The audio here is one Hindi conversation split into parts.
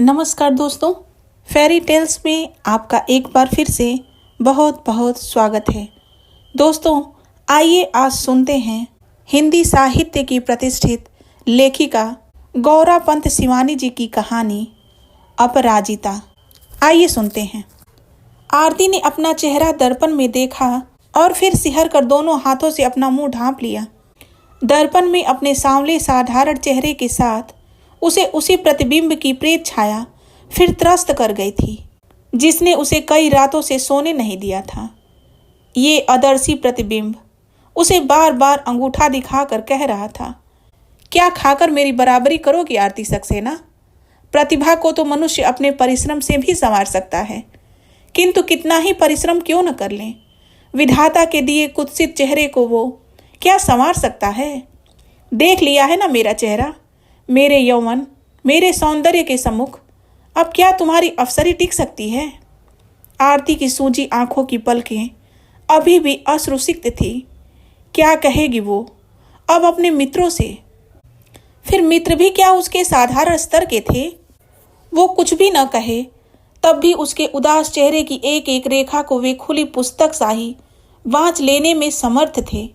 नमस्कार दोस्तों, फेरी टेल्स में आपका एक बार फिर से बहुत बहुत स्वागत है। दोस्तों, आइए आज सुनते हैं हिंदी साहित्य की प्रतिष्ठित लेखिका गौरा पंत शिवानी जी की कहानी अपराजिता। आइए सुनते हैं। आरती ने अपना चेहरा दर्पण में देखा और फिर सिहर कर दोनों हाथों से अपना मुंह ढांप लिया। दर्पण में अपने सांवले साधारण चेहरे के साथ उसे उसी प्रतिबिंब की प्रेत छाया फिर त्रस्त कर गई थी जिसने उसे कई रातों से सोने नहीं दिया था। ये अदर्शी प्रतिबिंब उसे बार बार अंगूठा दिखाकर कह रहा था, क्या खाकर मेरी बराबरी करोगी आरती सक्सेना? प्रतिभा को तो मनुष्य अपने परिश्रम से भी संवार सकता है, किंतु कितना ही परिश्रम क्यों न कर ले, विधाता के दिए कुत्सित चेहरे को वो क्या संवार सकता है? देख लिया है ना मेरा चेहरा, मेरे यौवन, मेरे सौंदर्य के सम्मुख अब क्या तुम्हारी अफसरी टिक सकती है? आरती की सूजी आंखों की पलकें अभी भी अश्रुसिक्त थी। क्या कहेगी वो अब अपने मित्रों से? फिर मित्र भी क्या उसके साधारण स्तर के थे? वो कुछ भी न कहे तब भी उसके उदास चेहरे की एक एक रेखा को वे खुली पुस्तक सा ही वांच लेने में समर्थ थे।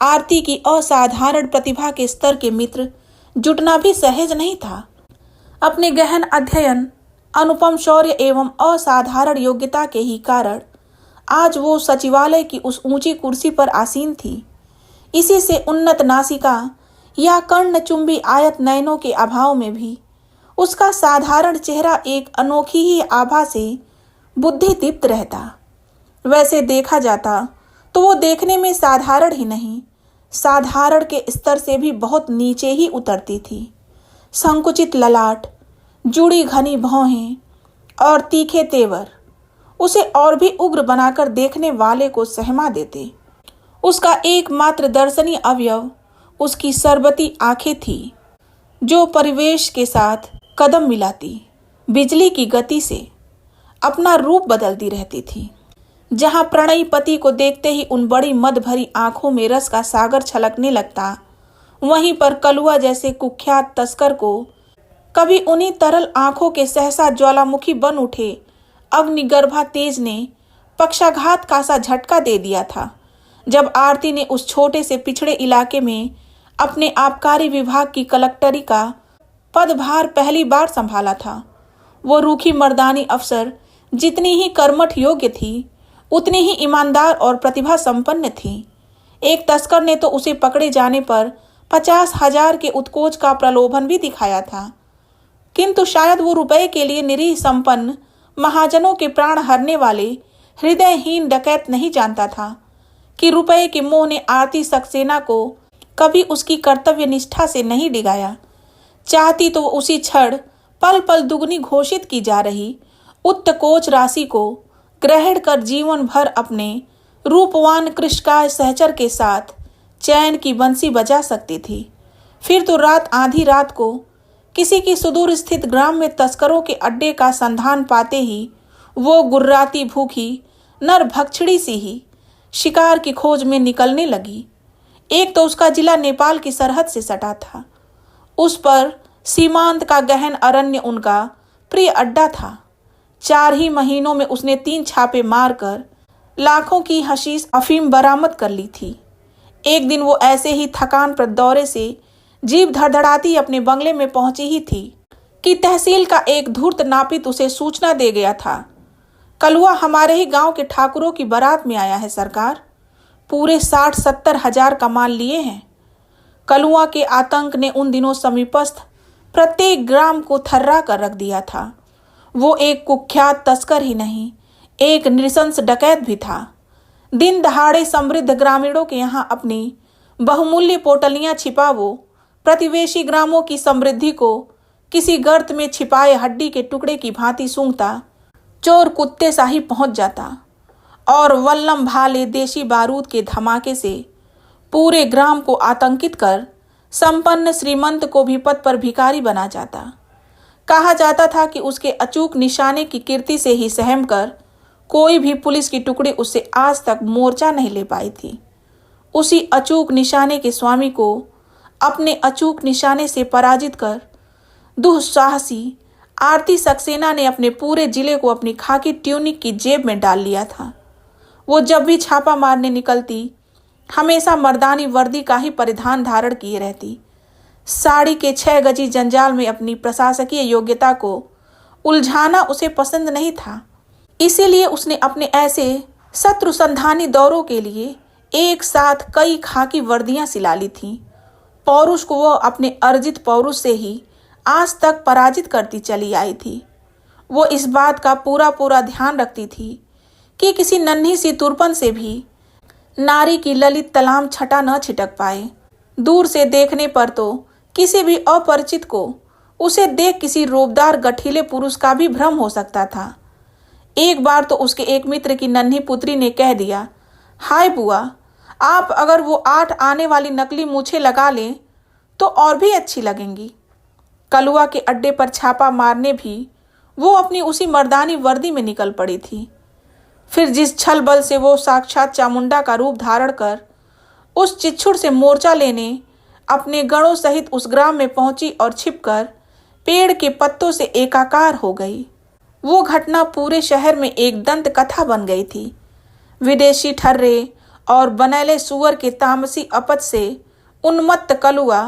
आरती की असाधारण प्रतिभा के स्तर के मित्र जुटना भी सहज नहीं था। अपने गहन अध्ययन, अनुपम शौर्य एवं असाधारण योग्यता के ही कारण आज वो सचिवालय की उस ऊंची कुर्सी पर आसीन थी। इसी से उन्नत नासिका या कर्णचुंबी आयत नयनों के अभाव में भी उसका साधारण चेहरा एक अनोखी ही आभा से बुद्धि दीप्त रहता। वैसे देखा जाता तो वो देखने में साधारण ही नहीं, साधारण के स्तर से भी बहुत नीचे ही उतरती थी। संकुचित ललाट, जुड़ी घनी भौहें और तीखे तेवर उसे और भी उग्र बनाकर देखने वाले को सहमा देते। उसका एकमात्र दर्शनीय अवयव उसकी सरबती आंखें थी, जो परिवेश के साथ कदम मिलाती बिजली की गति से अपना रूप बदलती रहती थी। जहां प्रणयी पति को देखते ही उन बड़ी मद भरी आंखों में रस का सागर छलकने लगता, वहीं पर कलुआ जैसे कुख्यात तस्कर को कभी उन्हीं तरल आंखों के सहसा ज्वालामुखी बन उठे अग्निगर्भा तेज ने पक्षाघात का सा झटका दे दिया था, जब आरती ने उस छोटे से पिछड़े इलाके में अपने आबकारी विभाग की कलेक्टरी का पदभार पहली बार संभाला था। वो रूखी मर्दानी अफसर जितनी ही कर्मठ योग्य थी, उतनी ही ईमानदार और प्रतिभा संपन्न थी। एक तस्कर ने तो उसे पकड़े जाने पर 50,000 के उत्कोच का प्रलोभन भी दिखाया था, किंतु शायद वो रुपए के लिए निरीह संपन्न महाजनों के प्राण हरने वाले हृदयहीन डकैत नहीं जानता था कि रुपए के मोह ने आरती सक्सेना को कभी उसकी कर्तव्य निष्ठा से नहीं डिगाया। चाहती तो वो उसी क्षण पल पल दुगनी घोषित की जा रही उत्कोच राशि को ग्रहण कर जीवन भर अपने रूपवान कृष्णकाय सहचर के साथ चैन की बंसी बजा सकती थी। फिर तो रात आधी रात को किसी की सुदूर स्थित ग्राम में तस्करों के अड्डे का संधान पाते ही वो गुर्राती भूखी नर भक्षड़ी सी ही शिकार की खोज में निकलने लगी। एक तो उसका जिला नेपाल की सरहद से सटा था, उस पर सीमांत का गहन अरण्य उनका प्रिय अड्डा था। 4 ही महीनों में उसने 3 छापे मारकर लाखों की हशीश अफीम बरामद कर ली थी। एक दिन वो ऐसे ही थकान पर दौरे से जीभ धड़धड़ाती अपने बंगले में पहुंची ही थी कि तहसील का एक धूर्त नापित उसे सूचना दे गया था, कलुआ हमारे ही गांव के ठाकुरों की बारात में आया है सरकार, पूरे 60-70 हजार का माल लिए हैं। कलुआ के आतंक ने उन दिनों समीपस्थ प्रत्येक ग्राम को थर्रा कर रख दिया था। वो एक कुख्यात तस्कर ही नहीं, एक नृशंस डकैत भी था। दिन दहाड़े समृद्ध ग्रामीणों के यहाँ अपनी बहुमूल्य पोटलियां छिपा वो प्रतिवेशी ग्रामों की समृद्धि को किसी गर्त में छिपाए हड्डी के टुकड़े की भांति सूंघता चोर कुत्ते सा ही पहुंच जाता और वल्लम भाले देशी बारूद के धमाके से पूरे ग्राम को आतंकित कर संपन्न श्रीमंत को भी पद पर भिखारी बना जाता। कहा जाता था कि उसके अचूक निशाने की कीर्ति से ही सहम कर कोई भी पुलिस की टुकड़ी उससे आज तक मोर्चा नहीं ले पाई थी। उसी अचूक निशाने के स्वामी को अपने अचूक निशाने से पराजित कर दुस्साहसी आरती सक्सेना ने अपने पूरे जिले को अपनी खाकी ट्यूनिक की जेब में डाल लिया था। वो जब भी छापा मारने निकलती हमेशा मर्दानी वर्दी का ही परिधान धारण किए रहती। साड़ी के 6 गजी जंजाल में अपनी प्रशासकीय योग्यता को उलझाना उसे पसंद नहीं था। इसीलिए उसने अपने ऐसे शत्रुसंधानी दौरों के लिए एक साथ कई खाकी वर्दियां सिला ली थीं। पौरुष को वह अपने अर्जित पौरुष से ही आज तक पराजित करती चली आई थी। वो इस बात का पूरा पूरा ध्यान रखती थी कि किसी नन्ही सी तुरपन से भी नारी की ललित तलाम छटा न छिटक पाए। दूर से देखने पर तो किसी भी अपरिचित को उसे देख किसी रोबदार गठीले पुरुष का भी भ्रम हो सकता था। एक बार तो उसके एक मित्र की नन्ही पुत्री ने कह दिया, हाय बुआ, आप अगर वो 8 आने वाली नकली मूछें लगा लें तो और भी अच्छी लगेंगी। कलुआ के अड्डे पर छापा मारने भी वो अपनी उसी मर्दानी वर्दी में निकल पड़ी थी। फिर जिस छल बल से वो साक्षात चामुंडा का रूप धारण कर उस चिच्छुर से मोर्चा लेने अपने गणों सहित उस ग्राम में पहुंची और छिपकर पेड़ के पत्तों से एकाकार हो गई, वो घटना पूरे शहर में एक दंत कथा बन गई थी। विदेशी ठर्रे और बनैले सुअर के तामसी अपच से उन्मत्त कलुआ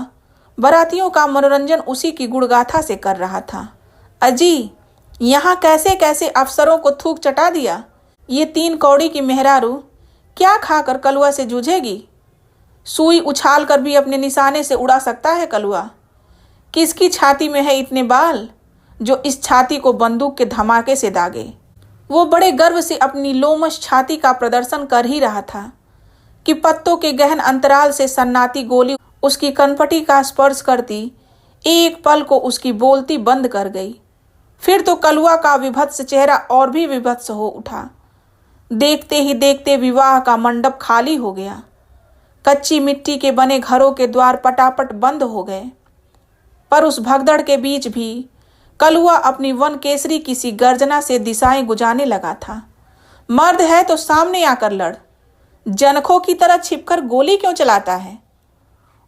बरातियों का मनोरंजन उसी की गुणगाथा से कर रहा था। अजी, यहाँ कैसे कैसे अफसरों को थूक चटा दिया। ये 3 कौड़ी की मेहरारू क्या खाकर कलुआ से जूझेगी। सुई उछाल कर भी अपने निशाने से उड़ा सकता है कलुआ। किसकी छाती में है इतने बाल जो इस छाती को बंदूक के धमाके से दागे। वो बड़े गर्व से अपनी लोमश छाती का प्रदर्शन कर ही रहा था कि पत्तों के गहन अंतराल से सन्नाती गोली उसकी कनपटी का स्पर्श करती एक पल को उसकी बोलती बंद कर गई। फिर तो कलुआ का विभत्स चेहरा और भी विभत्स हो उठा। देखते ही देखते विवाह का मंडप खाली हो गया। कच्ची मिट्टी के बने घरों के द्वार पटापट बंद हो गए। पर उस भगदड़ के बीच भी कलुआ अपनी वन केसरी की सी गर्जना से दिशाएं गुजारने लगा था। मर्द है तो सामने आकर लड़, जनखों की तरह छिपकर गोली क्यों चलाता है।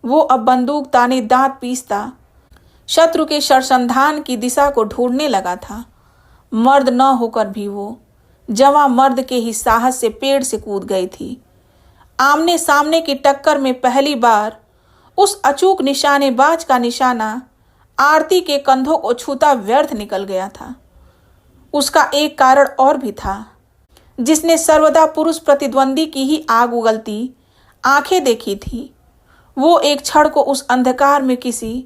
वो अब बंदूक ताने दांत पीसता शत्रु के शरसंधान की दिशा को ढूंढने लगा था। मर्द न होकर भी वो जवां मर्द के ही साहस से पेड़ से कूद गई थी। आमने सामने की टक्कर में पहली बार उस अचूक निशानेबाज का निशाना आरती के कंधों को छूता व्यर्थ निकल गया था। उसका एक कारण और भी था, जिसने सर्वदा पुरुष प्रतिद्वंदी की ही आग उगलती आंखें देखी थी। वो एक क्षण को उस अंधकार में किसी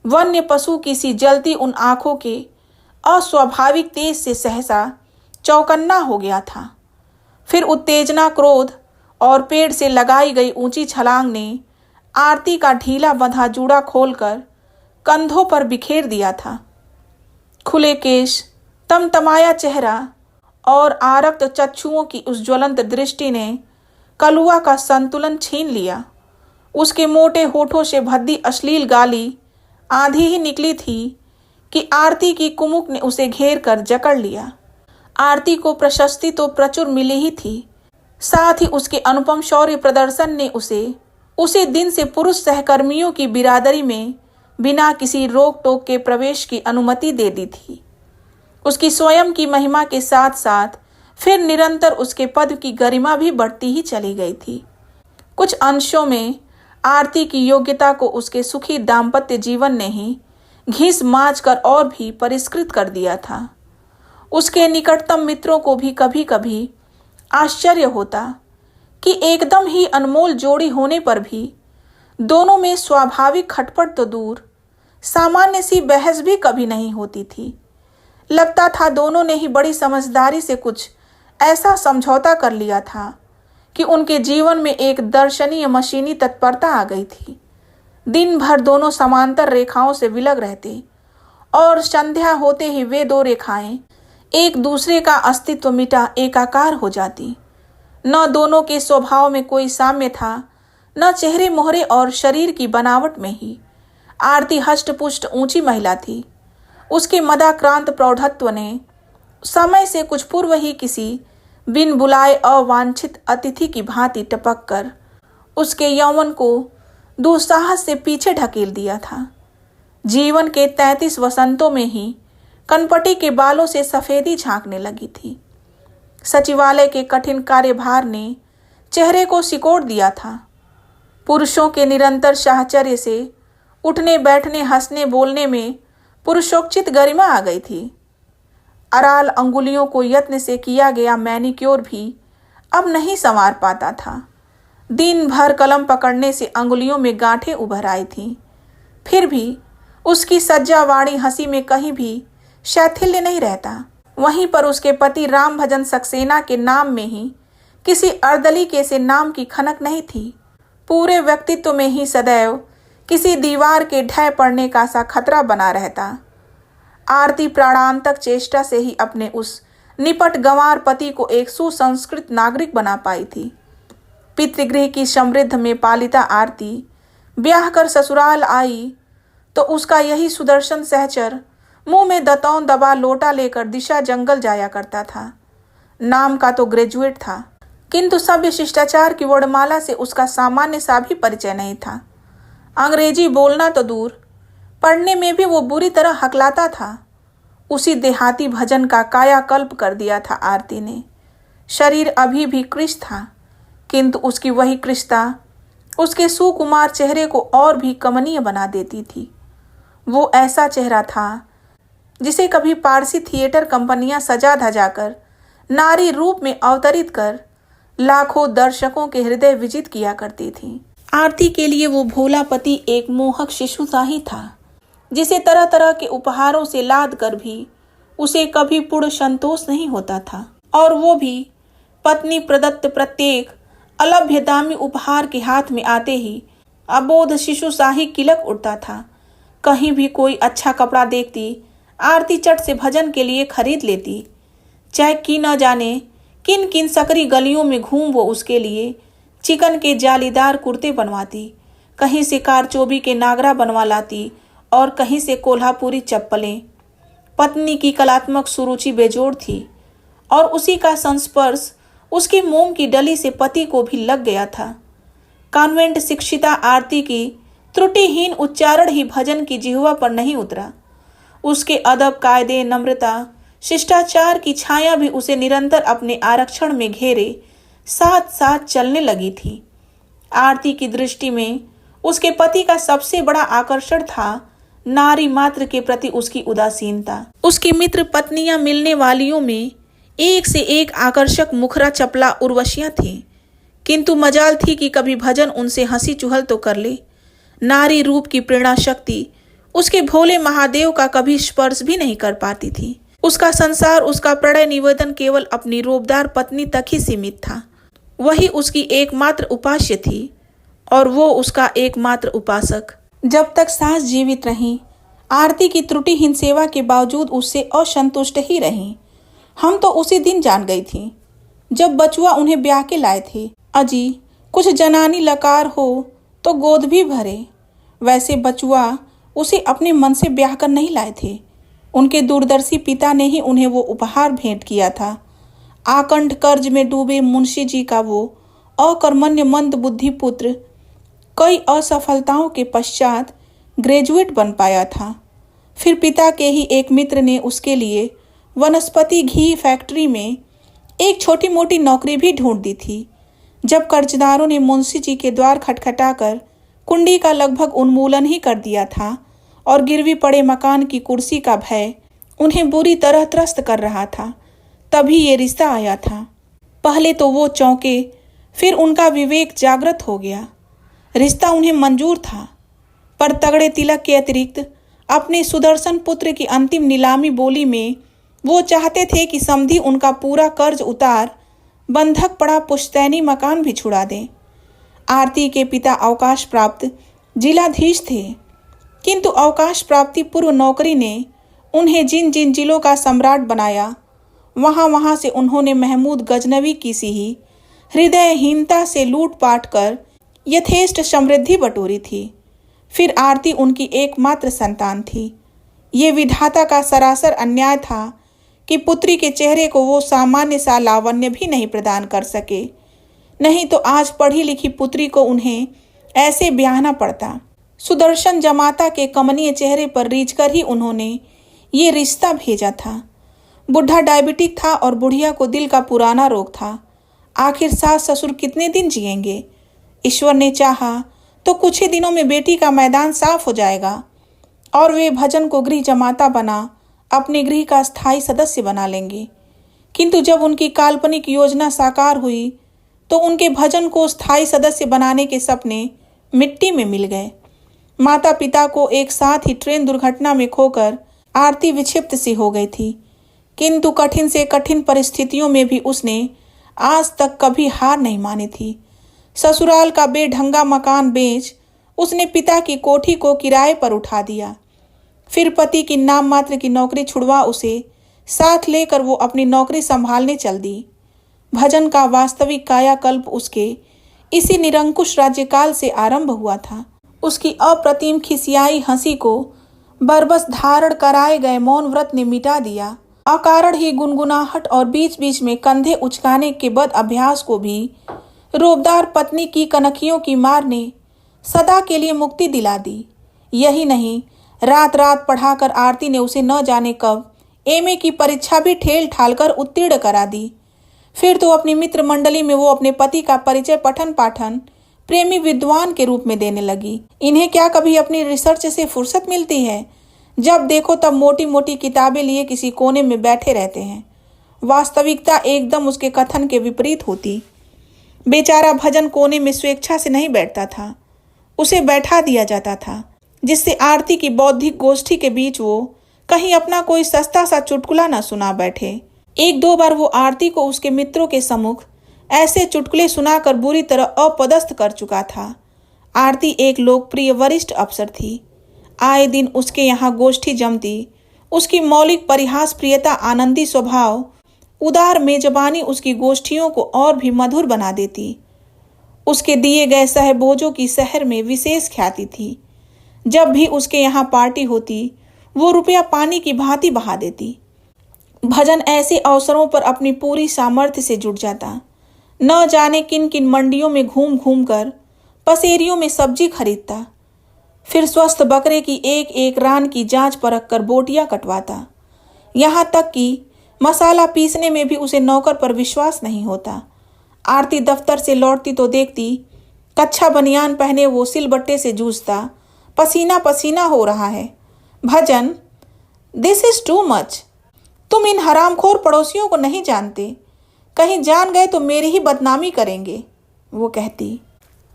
वन्य पशु की सी जलती उन आंखों के अस्वाभाविक तेज से सहसा चौकन्ना हो गया था। फिर उत्तेजना, क्रोध और पेड़ से लगाई गई ऊंची छलांग ने आरती का ढीला बंधा जूड़ा खोलकर कंधों पर बिखेर दिया था। खुले केश, तमतमाया चेहरा और आरक्त चक्षुओं की उस ज्वलंत दृष्टि ने कलुआ का संतुलन छीन लिया। उसके मोटे होठों से भद्दी अश्लील गाली आंधी ही निकली थी कि आरती की कुमुक ने उसे घेर कर जकड़ लिया। आरती को प्रशस्ति तो प्रचुर मिली ही थी, साथ ही उसके अनुपम शौर्य प्रदर्शन ने उसे उसी दिन से पुरुष सहकर्मियों की बिरादरी में बिना किसी रोक टोक के प्रवेश की अनुमति दे दी थी। उसकी स्वयं की महिमा के साथ साथ फिर निरंतर उसके पद की गरिमा भी बढ़ती ही चली गई थी। कुछ अंशों में आरती की योग्यता को उसके सुखी दाम्पत्य जीवन ने ही घिस माच कर और भी परिष्कृत कर दिया था। उसके निकटतम मित्रों को भी कभी कभी आश्चर्य होता कि एकदम ही अनमोल जोड़ी होने पर भी दोनों में स्वाभाविक खटपट तो दूर, सामान्य सी बहस भी कभी नहीं होती थी। लगता था दोनों ने ही बड़ी समझदारी से कुछ ऐसा समझौता कर लिया था कि उनके जीवन में एक दर्शनीय मशीनी तत्परता आ गई थी। दिन भर दोनों समांतर रेखाओं से विलग रहते और संध्या होते ही वे 2 रेखाएं एक दूसरे का अस्तित्व मिटा एकाकार हो जाती। न दोनों के स्वभाव में कोई साम्य था, न चेहरे मोहरे और शरीर की बनावट में ही। आरती हष्टपुष्ट ऊंची महिला थी। उसके मदाक्रांत प्रौढ़त्व ने समय से कुछ पूर्व ही किसी बिन बुलाए अवांछित अतिथि की भांति टपक कर उसके यौवन को दुस्साहस से पीछे ढकेल दिया था। जीवन के 33 वसंतों में ही कनपटी के बालों से सफेदी झांकने लगी थी। सचिवालय के कठिन कार्यभार ने चेहरे को सिकोड़ दिया था। पुरुषों के निरंतर साहचर्य से उठने बैठने हंसने बोलने में पुरुषोचित गरिमा आ गई थी। अराल अंगुलियों को यत्न से किया गया मैनिक्योर भी अब नहीं संवार पाता था। दिन भर कलम पकड़ने से अंगुलियों में गांठें उभर आई थीं। फिर भी उसकी सज्जावाणी हंसी में कहीं भी शैथिल्य नहीं रहता। वहीं पर उसके पति राम भजन सक्सेना के नाम में ही किसी अर्दलीके से नाम की खनक नहीं थी। पूरे व्यक्तित्व में ही सदैव किसी दीवार के ढह पड़ने का सा खतरा बना रहता। आरती प्राणांतक चेष्टा से ही अपने उस निपट गंवार पति को एक सुसंस्कृत नागरिक बना पाई थी। पितृगृह की समृद्ध में पालिता आरती ब्याह कर ससुराल आई तो उसका यही सुदर्शन सहचर मुंह में दतौन दबा लोटा लेकर दिशा जंगल जाया करता था। नाम का तो ग्रेजुएट था, किंतु सभ्य शिष्टाचार की वर्णमाला से उसका सामान्य सा भी परिचय नहीं था। अंग्रेजी बोलना तो दूर, पढ़ने में भी वो बुरी तरह हकलाता था। उसी देहाती भजन का कायाकल्प कर दिया था आरती ने। शरीर अभी भी कृश था, किंतु उसकी वही कृशता उसके सुकुमार चेहरे को और भी कमनीय बना देती थी। वो ऐसा चेहरा था जिसे कभी पारसी थिएटर कंपनियां सजा धजाकर नारी रूप में अवतरित कर लाखों दर्शकों के हृदय विजित किया करती थी। आरती के लिए वो भोला पति एक मोहक शिशु सा ही था, जिसे तरह तरह के उपहारों से लाद कर भी उसे कभी पूर्ण संतोष नहीं होता था। और वो भी पत्नी प्रदत्त प्रत्येक अलभ्य दामी उपहार के हाथ में आते ही अबोध शिशु सा ही किलक उठता था। कहीं भी कोई अच्छा कपड़ा देखती, आरती चट से भजन के लिए खरीद लेती। चाहे की न जाने किन किन सकरी गलियों में घूम वो उसके लिए चिकन के जालीदार कुर्ते बनवाती, कहीं से कारचोबी के नागरा बनवा लाती और कहीं से कोल्हापुरी चप्पलें। पत्नी की कलात्मक सुरुचि बेजोड़ थी और उसी का संस्पर्श उसकी मोम की डली से पति को भी लग गया था। कॉन्वेंट शिक्षिता आरती की त्रुटिहीन उच्चारण ही भजन की जिह्वा पर नहीं उतरा। उसके अदब कायदे नम्रता शिष्टाचार की छाया भी उसे निरंतर अपने आरक्षण में घेरे साथ साथ चलने लगी थी। आरती की दृष्टि में उसके पति का सबसे बड़ा आकर्षण था नारी मात्र के प्रति उसकी उदासीनता। उसकी मित्र पत्नियां मिलने वालियों में एक से एक आकर्षक मुखरा चपला उर्वशियां थीं, किंतु मजाल थी कि कभी भजन उनसे हंसी चुहल तो कर ले। नारी रूप की प्रेरणा शक्ति उसके भोले महादेव का कभी स्पर्श भी नहीं कर पाती थी। उसका संसार, उसका प्रणय निवेदन केवल अपनी रूपदार पत्नी तक ही सीमित था। वही उसकी एकमात्र उपास्य थी और वो उसका एकमात्र उपासक। जब तक सास जीवित रही, आरती की त्रुटिहीन सेवा के बावजूद उससे असंतुष्ट ही रही। हम तो उसी दिन जान गई थी जब बचुआ उन्हें ब्याह के लाए थे। अजी कुछ जनानी लकार हो तो गोद भी भरे। वैसे बचुआ उसे अपने मन से ब्याह कर नहीं लाए थे। उनके दूरदर्शी पिता ने ही उन्हें वो उपहार भेंट किया था। आकंठ कर्ज में डूबे मुंशी जी का वो अकर्मण्य मंद बुद्धि पुत्र कई असफलताओं के पश्चात ग्रेजुएट बन पाया था। फिर पिता के ही एक मित्र ने उसके लिए वनस्पति घी फैक्ट्री में एक छोटी मोटी नौकरी भी ढूंढ दी थी। जब कर्जदारों ने मुंशी जी के द्वार खटखटाकर कुंडी का लगभग उन्मूलन ही कर दिया था और गिरवी पड़े मकान की कुर्सी का भय उन्हें बुरी तरह त्रस्त कर रहा था, तभी ये रिश्ता आया था। पहले तो वो चौंके, फिर उनका विवेक जागृत हो गया। रिश्ता उन्हें मंजूर था, पर तगड़े तिलक के अतिरिक्त अपने सुदर्शन पुत्र की अंतिम नीलामी बोली में वो चाहते थे कि समधी उनका पूरा कर्ज उतार बंधक पड़ा पुश्तैनी मकान भी छुड़ा दें। आरती के पिता अवकाश प्राप्त जिलाधीश थे, किंतु अवकाश प्राप्ति पूर्व नौकरी ने उन्हें जिन जिन जिलों का सम्राट बनाया, वहाँ से उन्होंने महमूद गजनवी की सी ही हृदयहीनता से लूटपाट कर यथेष्ट समृद्धि बटोरी थी। फिर आरती उनकी एकमात्र संतान थी। ये विधाता का सरासर अन्याय था कि पुत्री के चेहरे को वो सामान्य सा लावण्य भी नहीं प्रदान कर सके, नहीं तो आज पढ़ी लिखी पुत्री को उन्हें ऐसे ब्याहना पड़ता। सुदर्शन जमाता के कमनीय चेहरे पर रीझकर ही उन्होंने ये रिश्ता भेजा था। बुढ़ा डायबिटिक था और बुढ़िया को दिल का पुराना रोग था। आखिर सास ससुर कितने दिन जिएंगे? ईश्वर ने चाहा तो कुछ ही दिनों में बेटी का मैदान साफ हो जाएगा और वे भजन को गृह जमाता बना अपने गृह का स्थायी सदस्य बना लेंगे। किंतु जब उनकी काल्पनिक योजना साकार हुई तो उनके भजन को स्थायी सदस्य बनाने के सपने मिट्टी में मिल गए। माता पिता को एक साथ ही ट्रेन दुर्घटना में खोकर आरती विक्षिप्त सी हो गई थी, किंतु कठिन से कठिन परिस्थितियों में भी उसने आज तक कभी हार नहीं मानी थी। ससुराल का बेढंगा मकान बेच उसने पिता की कोठी को किराए पर उठा दिया। फिर पति की नाम मात्र की नौकरी छुड़वा उसे साथ लेकर वो अपनी नौकरी संभालने चल दी। भजन का वास्तविक कायाकल्प उसके इसी निरंकुश राज्यकाल से आरंभ हुआ था। उसकी अप्रतिम खिसियाई हंसी को बरबस धारण कराए गए मौन व्रत ने मिटा दिया। अकारण ही गुनगुनाहट और बीच बीच में कंधे उचकाने के बद अभ्यास को भी रोबदार पत्नी की कनखियों की मार ने सदा के लिए मुक्ति दिला दी। यही नहीं, रात रात पढ़ाकर आरती ने उसे न जाने कब एमए की परीक्षा भी ठेल ठाल कर उत्तीर्ण करा दी। फिर तो अपनी मित्र मंडली में वो अपने पति का परिचय पठन पाठन प्रेमी विद्वान के रूप में देने लगी। इन्हें क्या कभी अपनी रिसर्च से फुर्सत मिलती है? जब देखो तब मोटी मोटी किताबें लिए किसी कोने में बैठे रहते हैं। वास्तविकता एकदम उसके कथन के विपरीत होती। बेचारा भजन कोने में स्वेच्छा से नहीं बैठता था, उसे बैठा दिया जाता था, जिससे आरती की बौद्धिक गोष्ठी के बीच वो कहीं अपना कोई सस्ता सा चुटकुला न सुना बैठे। एक दो बार वो आरती को उसके मित्रों के सम्मुख ऐसे चुटकुले सुनाकर बुरी तरह अपदस्थ कर चुका था। आरती एक लोकप्रिय वरिष्ठ अफसर थी। आए दिन उसके यहाँ गोष्ठी जमती। उसकी मौलिक परिहास प्रियता, आनंदी स्वभाव, उदार मेजबानी उसकी गोष्ठियों को और भी मधुर बना देती। उसके दिए गए सहबोजों की शहर में विशेष ख्याति थी। जब भी उसके यहाँ पार्टी होती वो रुपया पानी की भांति बहा देती। भजन ऐसे अवसरों पर अपनी पूरी सामर्थ्य से जुट जाता। न जाने किन किन मंडियों में घूम घूम कर पसेरियों में सब्जी खरीदता। फिर स्वस्थ बकरे की एक एक रान की जांच परख कर बोटियां कटवाता। यहाँ तक कि मसाला पीसने में भी उसे नौकर पर विश्वास नहीं होता। आरती दफ्तर से लौटती तो देखती कच्छा बनियान पहने वो सिलबट्टे से जूझता, पसीना पसीना हो रहा है। भजन, दिस इज टू मच। तुम इन हरामखोर पड़ोसियों को नहीं जानते, कहीं जान गए तो मेरी ही बदनामी करेंगे। वो कहती,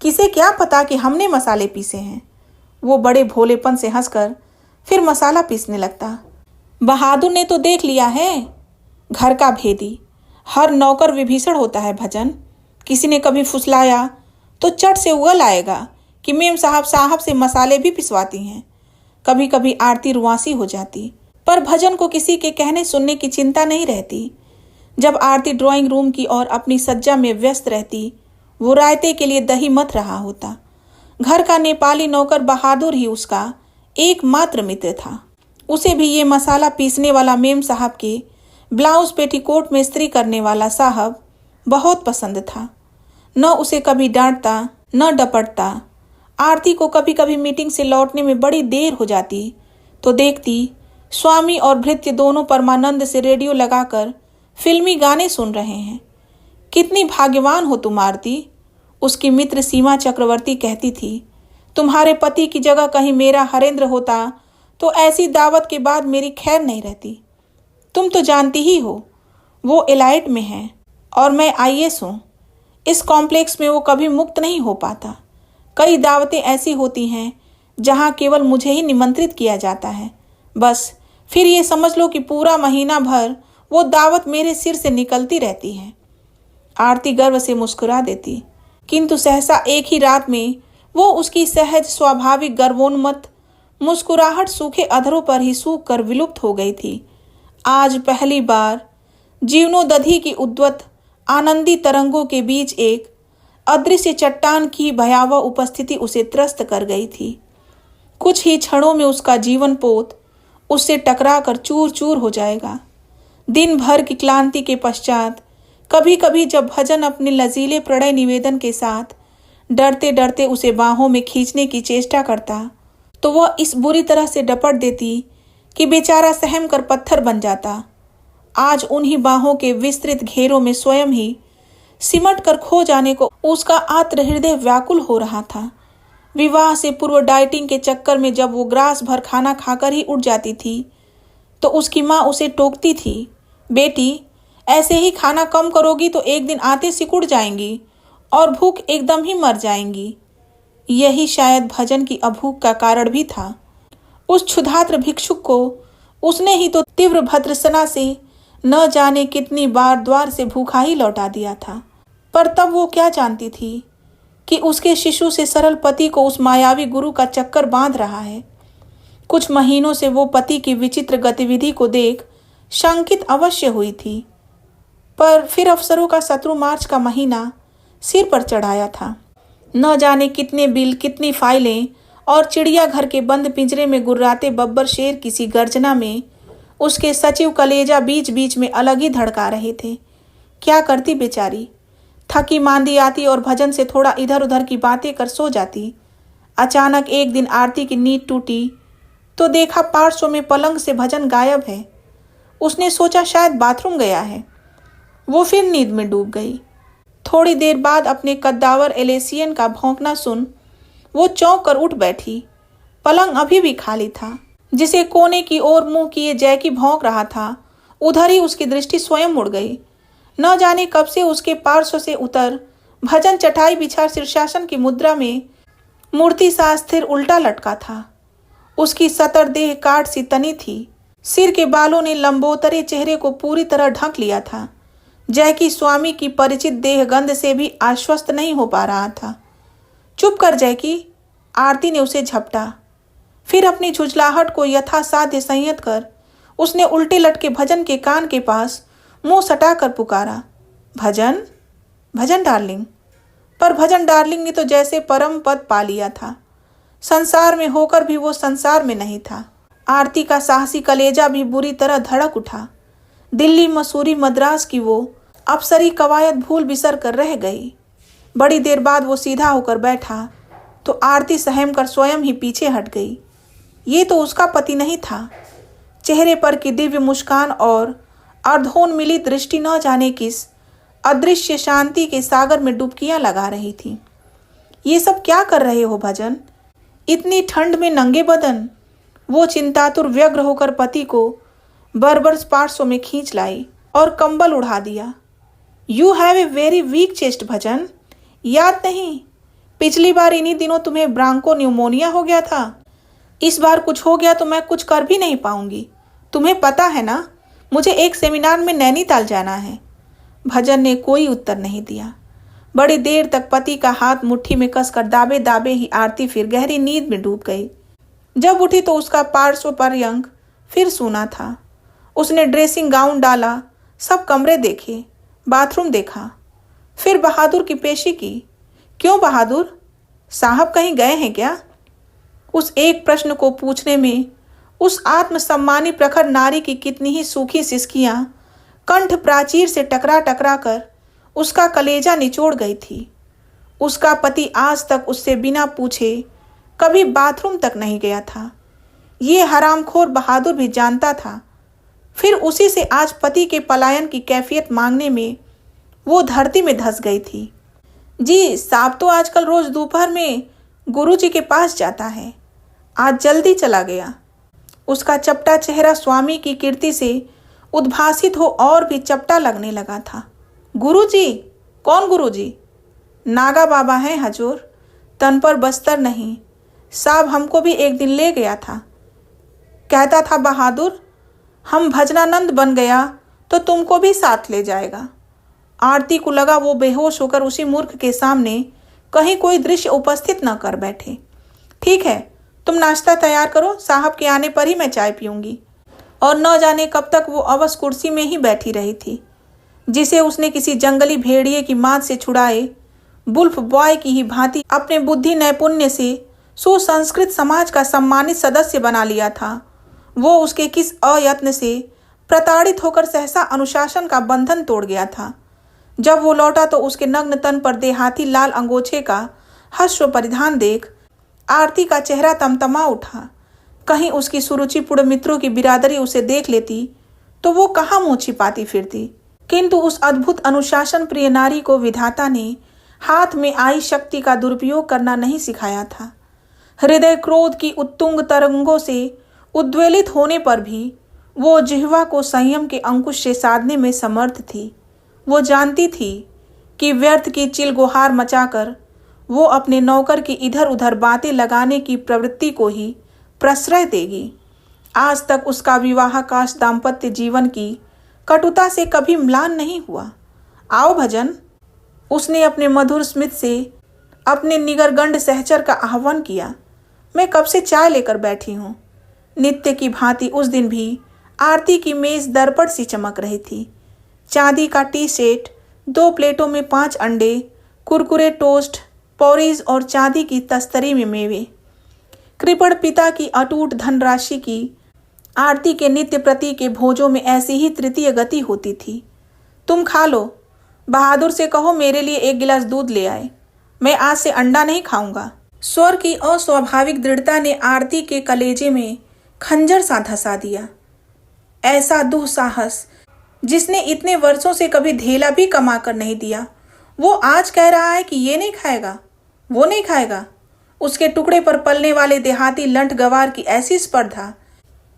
किसे क्या पता कि हमने मसाले पीसे हैं। वो बड़े भोलेपन से हंसकर फिर मसाला पीसने लगता। बहादुर ने तो देख लिया है, घर का भेदी। हर नौकर विभीषण होता है भजन। किसी ने कभी फुसलाया तो चट से उगल आएगा कि मेम साहब से मसाले भी पिसवाती हैं। कभी कभी आरती रुआसी हो जाती, पर भजन को किसी के कहने सुनने की चिंता नहीं रहती। जब आरती ड्राइंग रूम की ओर अपनी सज्जा में व्यस्त रहती, वो रायते के लिए दही मथ रहा होता। घर का नेपाली नौकर बहादुर ही उसका एकमात्र मित्र था। उसे भी ये मसाला पीसने वाला मेम साहब के ब्लाउज पेटीकोट में इस्त्री करने वाला साहब बहुत पसंद था। न उसे कभी डांटता न डपटता। आरती को कभी कभी मीटिंग से लौटने में बड़ी देर हो जाती तो देखती स्वामी और भृत्य दोनों परमानंद से रेडियो लगाकर फिल्मी गाने सुन रहे हैं। कितनी भाग्यवान हो तुम आरती, उसकी मित्र सीमा चक्रवर्ती कहती थी। तुम्हारे पति की जगह कहीं मेरा हरेंद्र होता तो ऐसी दावत के बाद मेरी खैर नहीं रहती। तुम तो जानती ही हो वो एलाइट में है और मैं आईएएस हूँ। इस कॉम्प्लेक्स में वो कभी मुक्त नहीं हो पाता। कई दावतें ऐसी होती हैं जहाँ केवल मुझे ही निमंत्रित किया जाता है। बस फिर ये समझ लो कि पूरा महीना भर वो दावत मेरे सिर से निकलती रहती है। आरती गर्व से मुस्कुरा देती, किंतु सहसा एक ही रात में वो उसकी सहज स्वाभाविक गर्वोन्मत्त मुस्कुराहट सूखे अधरों पर ही सूख कर विलुप्त हो गई थी। आज पहली बार जीवनोदधि की उद्वत आनंदी तरंगों के बीच एक अदृश्य चट्टान की भयावह उपस्थिति उसे त्रस्त कर गई थी। कुछ ही क्षणों में उसका जीवन पोत उससे टकरा कर चूर चूर हो जाएगा। दिन भर की क्लांति के पश्चात कभी कभी जब भजन अपने लजीले प्रणय निवेदन के साथ डरते डरते उसे बाहों में खींचने की चेष्टा करता तो वह इस बुरी तरह से डपट देती कि बेचारा सहम कर पत्थर बन जाता। आज उन्हीं बाहों के विस्तृत घेरों में स्वयं ही सिमट कर खो जाने को उसका आर्द्र हृदय व्याकुल हो रहा था। विवाह से पूर्व डाइटिंग के चक्कर में जब वो ग्रास भर खाना खाकर ही उठ जाती थी तो उसकी माँ उसे टोकती थी, बेटी ऐसे ही खाना कम करोगी तो एक दिन आते सिकुड़ जाएंगी और भूख एकदम ही मर जाएंगी। यही शायद भजन की अभूख का कारण भी था। उस क्षुधार्त भिक्षुक को उसने ही तो तीव्र भद्रसना से न जाने कितनी बार द्वार से भूखा ही लौटा दिया था। पर तब वो क्या जानती थी कि उसके शिशु से सरल पति को उस मायावी गुरु का चक्कर बांध रहा है। कुछ महीनों से वो पति की विचित्र गतिविधि को देख शंकित अवश्य हुई थी, पर फिर अफसरों का शत्रु मार्च का महीना सिर पर चढ़ाया था। न जाने कितने बिल, कितनी फाइलें और चिड़ियाघर के बंद पिंजरे में गुर्राते बब्बर शेर किसी गर्जना में उसके सचिव कलेजा बीच बीच में अलग ही धड़का रहे थे। क्या करती बेचारी, थकी मांदी आती और भजन से थोड़ा इधर उधर की बातें कर सो जाती। अचानक एक दिन आरती की नींद टूटी तो देखा पार्श्व में पलंग से भजन गायब है। उसने सोचा शायद बाथरूम गया है। वो फिर नींद में डूब गई। थोड़ी देर बाद अपने कद्दावर एलेसियन का भौंकना सुन वो चौंक कर उठ बैठी। पलंग अभी भी खाली था। जिसे कोने की ओर मुंह किए जैकी भौंक रहा था उधर ही उसकी दृष्टि स्वयं मुड़ गई। न जाने कब से उसके पार्श्व से उतर भजन चटाई बिछा शीर्षासन की मुद्रा में मूर्ति सा स्थिर उल्टा लटका था। उसकी सतर देह काट सी तनी थी। सिर के बालों ने लंबोतरे चेहरे को पूरी तरह ढक लिया था। जैकी स्वामी की परिचित देह गंध से भी आश्वस्त नहीं हो पा रहा था। चुप कर जैकी, आरती ने उसे झपटा। फिर अपनी झुंझलाहट को यथासाध्य संयत कर उसने उल्टे लटके भजन के कान के पास मुंह सटाकर पुकारा, भजन, भजन डार्लिंग। पर भजन डार्लिंग ने तो जैसे परम पद पा लिया था। संसार में होकर भी वो संसार में नहीं था। आरती का साहसी कलेजा भी बुरी तरह धड़क उठा। दिल्ली, मसूरी, मद्रास की वो अप्सरी कवायद भूल बिसर कर रह गई। बड़ी देर बाद वो सीधा होकर बैठा तो आरती सहम कर स्वयं ही पीछे हट गई। ये तो उसका पति नहीं था। चेहरे पर की दिव्य मुस्कान और अर्धोन्मिलित दृष्टि न जाने किस अदृश्य शांति के सागर में डुबकियां लगा रही थी। ये सब क्या कर रहे हो भजन, इतनी ठंड में नंगे बदन? वो चिंतातुर व्यग्र होकर पति को बर्बर पार्श्व में खींच लाई और कंबल उड़ा दिया। You have a very weak chest भजन, याद नहीं पिछली बार इन्हीं दिनों तुम्हें ब्रांको न्यूमोनिया हो गया था। इस बार कुछ हो गया तो मैं कुछ कर भी नहीं पाऊंगी। तुम्हें पता है ना, मुझे एक सेमिनार में नैनीताल जाना है। भजन ने कोई उत्तर नहीं दिया। बड़ी देर तक पति का हाथ मुट्ठी में कसकर दाबे दाबे ही आरती फिर गहरी नींद में डूब गई। जब उठी तो उसका पार्श्व पर्यंक फिर सूना था। उसने ड्रेसिंग गाउन डाला, सब कमरे देखे, बाथरूम देखा, फिर बहादुर की पेशी की। क्यों बहादुर साहब कहीं गए हैं क्या? उस एक प्रश्न को पूछने में उस आत्मसम्मानी प्रखर नारी की कितनी ही सूखी सिसकियां कंठ प्राचीर से टकरा टकरा कर उसका कलेजा निचोड़ गई थी। उसका पति आज तक उससे बिना पूछे कभी बाथरूम तक नहीं गया था। ये हरामखोर बहादुर भी जानता था। फिर उसी से आज पति के पलायन की कैफियत मांगने में वो धरती में धंस गई थी। जी साहब तो आजकल रोज दोपहर में गुरुजी के पास जाता है, आज जल्दी चला गया। उसका चपटा चेहरा स्वामी की कीर्ति से उद्भासित हो और भी चपटा लगने लगा था। गुरुजी? कौन गुरुजी? नागा बाबा हैं हजूर, तन पर बस्तर नहीं। साहब हमको भी एक दिन ले गया था, कहता था बहादुर हम भजनानंद बन गया तो तुमको भी साथ ले जाएगा। आरती को लगा वो बेहोश होकर उसी मूर्ख के सामने कहीं कोई दृश्य उपस्थित न कर बैठे। ठीक है, तुम नाश्ता तैयार करो, साहब के आने पर ही मैं चाय पीऊंगी। और न जाने कब तक वो अवश्य कुर्सी में ही बैठी रही थी, जिसे उसने किसी जंगली भेड़िए की मात से छुड़ाए बुल्फ बॉय की ही भांति अपने बुद्धि नैपुण्य से सुसंस्कृत समाज का सम्मानित सदस्य बना लिया था। वो उसके किस अयत्न से प्रताड़ित होकर सहसा अनुशासन का बंधन तोड़ गया था। जब वो लौटा तो उसके नग्न तन पर देहाती लाल अंगोछे का हर्ष परिधान देख आरती का चेहरा तमतमा उठा। कहीं उसकी सुरुचिपूर्ण मित्रों की बिरादरी उसे देख लेती तो वो कहाँ मुंह छिपाती फिरती। किंतु उस अद्भुत अनुशासन प्रिय नारी को विधाता ने हाथ में आई शक्ति का दुरुपयोग करना नहीं सिखाया था। हृदय क्रोध की उत्तुंग तरंगों से उद्वेलित होने पर भी वो जिह्वा को संयम के अंकुश से साधने में समर्थ थी। वो जानती थी कि व्यर्थ की चिलगोहार मचाकर वो अपने नौकर की इधर उधर बातें लगाने की प्रवृत्ति को ही प्रश्रय देगी। आज तक उसका विवाहकाश दाम्पत्य जीवन की कटुता से कभी म्लान नहीं हुआ। आओ भजन, उसने अपने मधुर स्मित से अपने निगरगंड सहचर का आह्वान किया। मैं कब से चाय लेकर बैठी हूँ। नित्य की भांति उस दिन भी आरती की मेज दर्पण सी चमक रही थी। चांदी का टी सेट, 2 प्लेटों में 5 अंडे, कुरकुरे टोस्ट, पौरीज और चांदी की तस्तरी में मेवे। कृपण पिता की अटूट धनराशि की आरती के नित्य प्रति के भोजों में ऐसी ही तृतीय गति होती थी। तुम खा लो, बहादुर से कहो मेरे लिए 1 गिलास दूध ले आए। मैं आज से अंडा नहीं खाऊंगा। स्वर की अस्वाभाविक दृढ़ता ने आरती के कलेजे में खंजर सा धंसा दिया। ऐसा दुस्साहस जिसने इतने वर्षों से कभी धेला भी कमा कर नहीं दिया, वो आज कह रहा है कि ये नहीं खाएगा, वो नहीं खाएगा। उसके टुकड़े पर पलने वाले देहाती लंठ गवार की ऐसी स्पर्धा,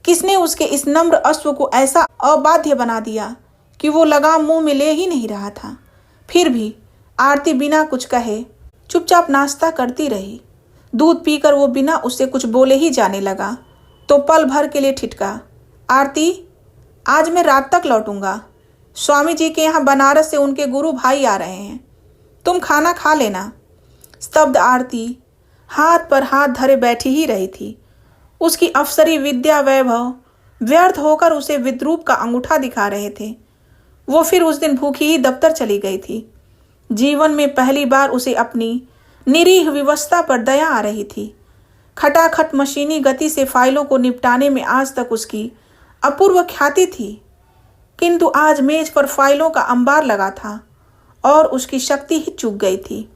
किसने उसके इस नम्र अश्व को ऐसा अबाध्य बना दिया कि वो लगाम मुंह में ले ही नहीं रहा था। फिर भी आरती बिना कुछ कहे चुपचाप नाश्ता करती रही। दूध पीकर वो बिना उससे कुछ बोले ही जाने लगा तो पल भर के लिए ठिठका, आरती, आज मैं रात तक लौटूंगा। स्वामी जी के यहाँ बनारस से उनके गुरु भाई आ रहे हैं, तुम खाना खा लेना। स्तब्ध आरती हाथ पर हाथ धरे बैठी ही रही थी। उसकी अफसरी विद्या वैभव व्यर्थ होकर उसे विद्रूप का अंगूठा दिखा रहे थे। वो फिर उस दिन भूखी ही दफ्तर चली गई थी। जीवन में पहली बार उसे अपनी निरीह विवशता पर दया आ रही थी। खटाखट मशीनी गति से फाइलों को निपटाने में आज तक उसकी अपूर्व ख्याति थी, किंतु आज मेज पर फाइलों का अंबार लगा था और उसकी शक्ति ही चूक गई थी।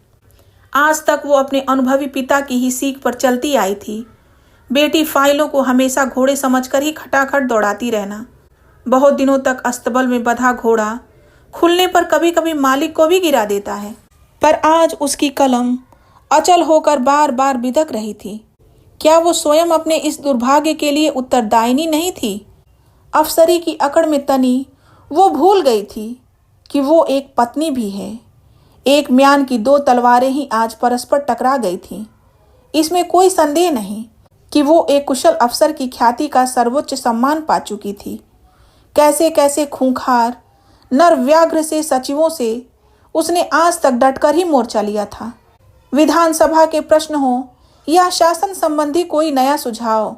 आज तक वो अपने अनुभवी पिता की ही सीख पर चलती आई थी। बेटी फाइलों को हमेशा घोड़े समझकर ही खटाखट दौड़ाती रहना। बहुत दिनों तक अस्तबल में बंधा घोड़ा खुलने पर कभी कभी मालिक को भी गिरा देता है, पर आज उसकी कलम अचल होकर बार बार बिदक रही थी। क्या वो स्वयं अपने इस दुर्भाग्य के लिए उत्तरदायिनी नहीं थी? अफसरी की अकड़ में तनी वो भूल गई थी कि वो एक पत्नी भी है। एक म्यान की 2 तलवारें ही आज परस्पर टकरा गई थीं। इसमें कोई संदेह नहीं कि वो एक कुशल अफसर की ख्याति का सर्वोच्च सम्मान पा चुकी थी। कैसे कैसे खूंखार नर व्याघ्र से सचिवों से उसने आज तक डटकर ही मोर्चा लिया था। विधानसभा के प्रश्न हो या शासन संबंधी कोई नया सुझाव,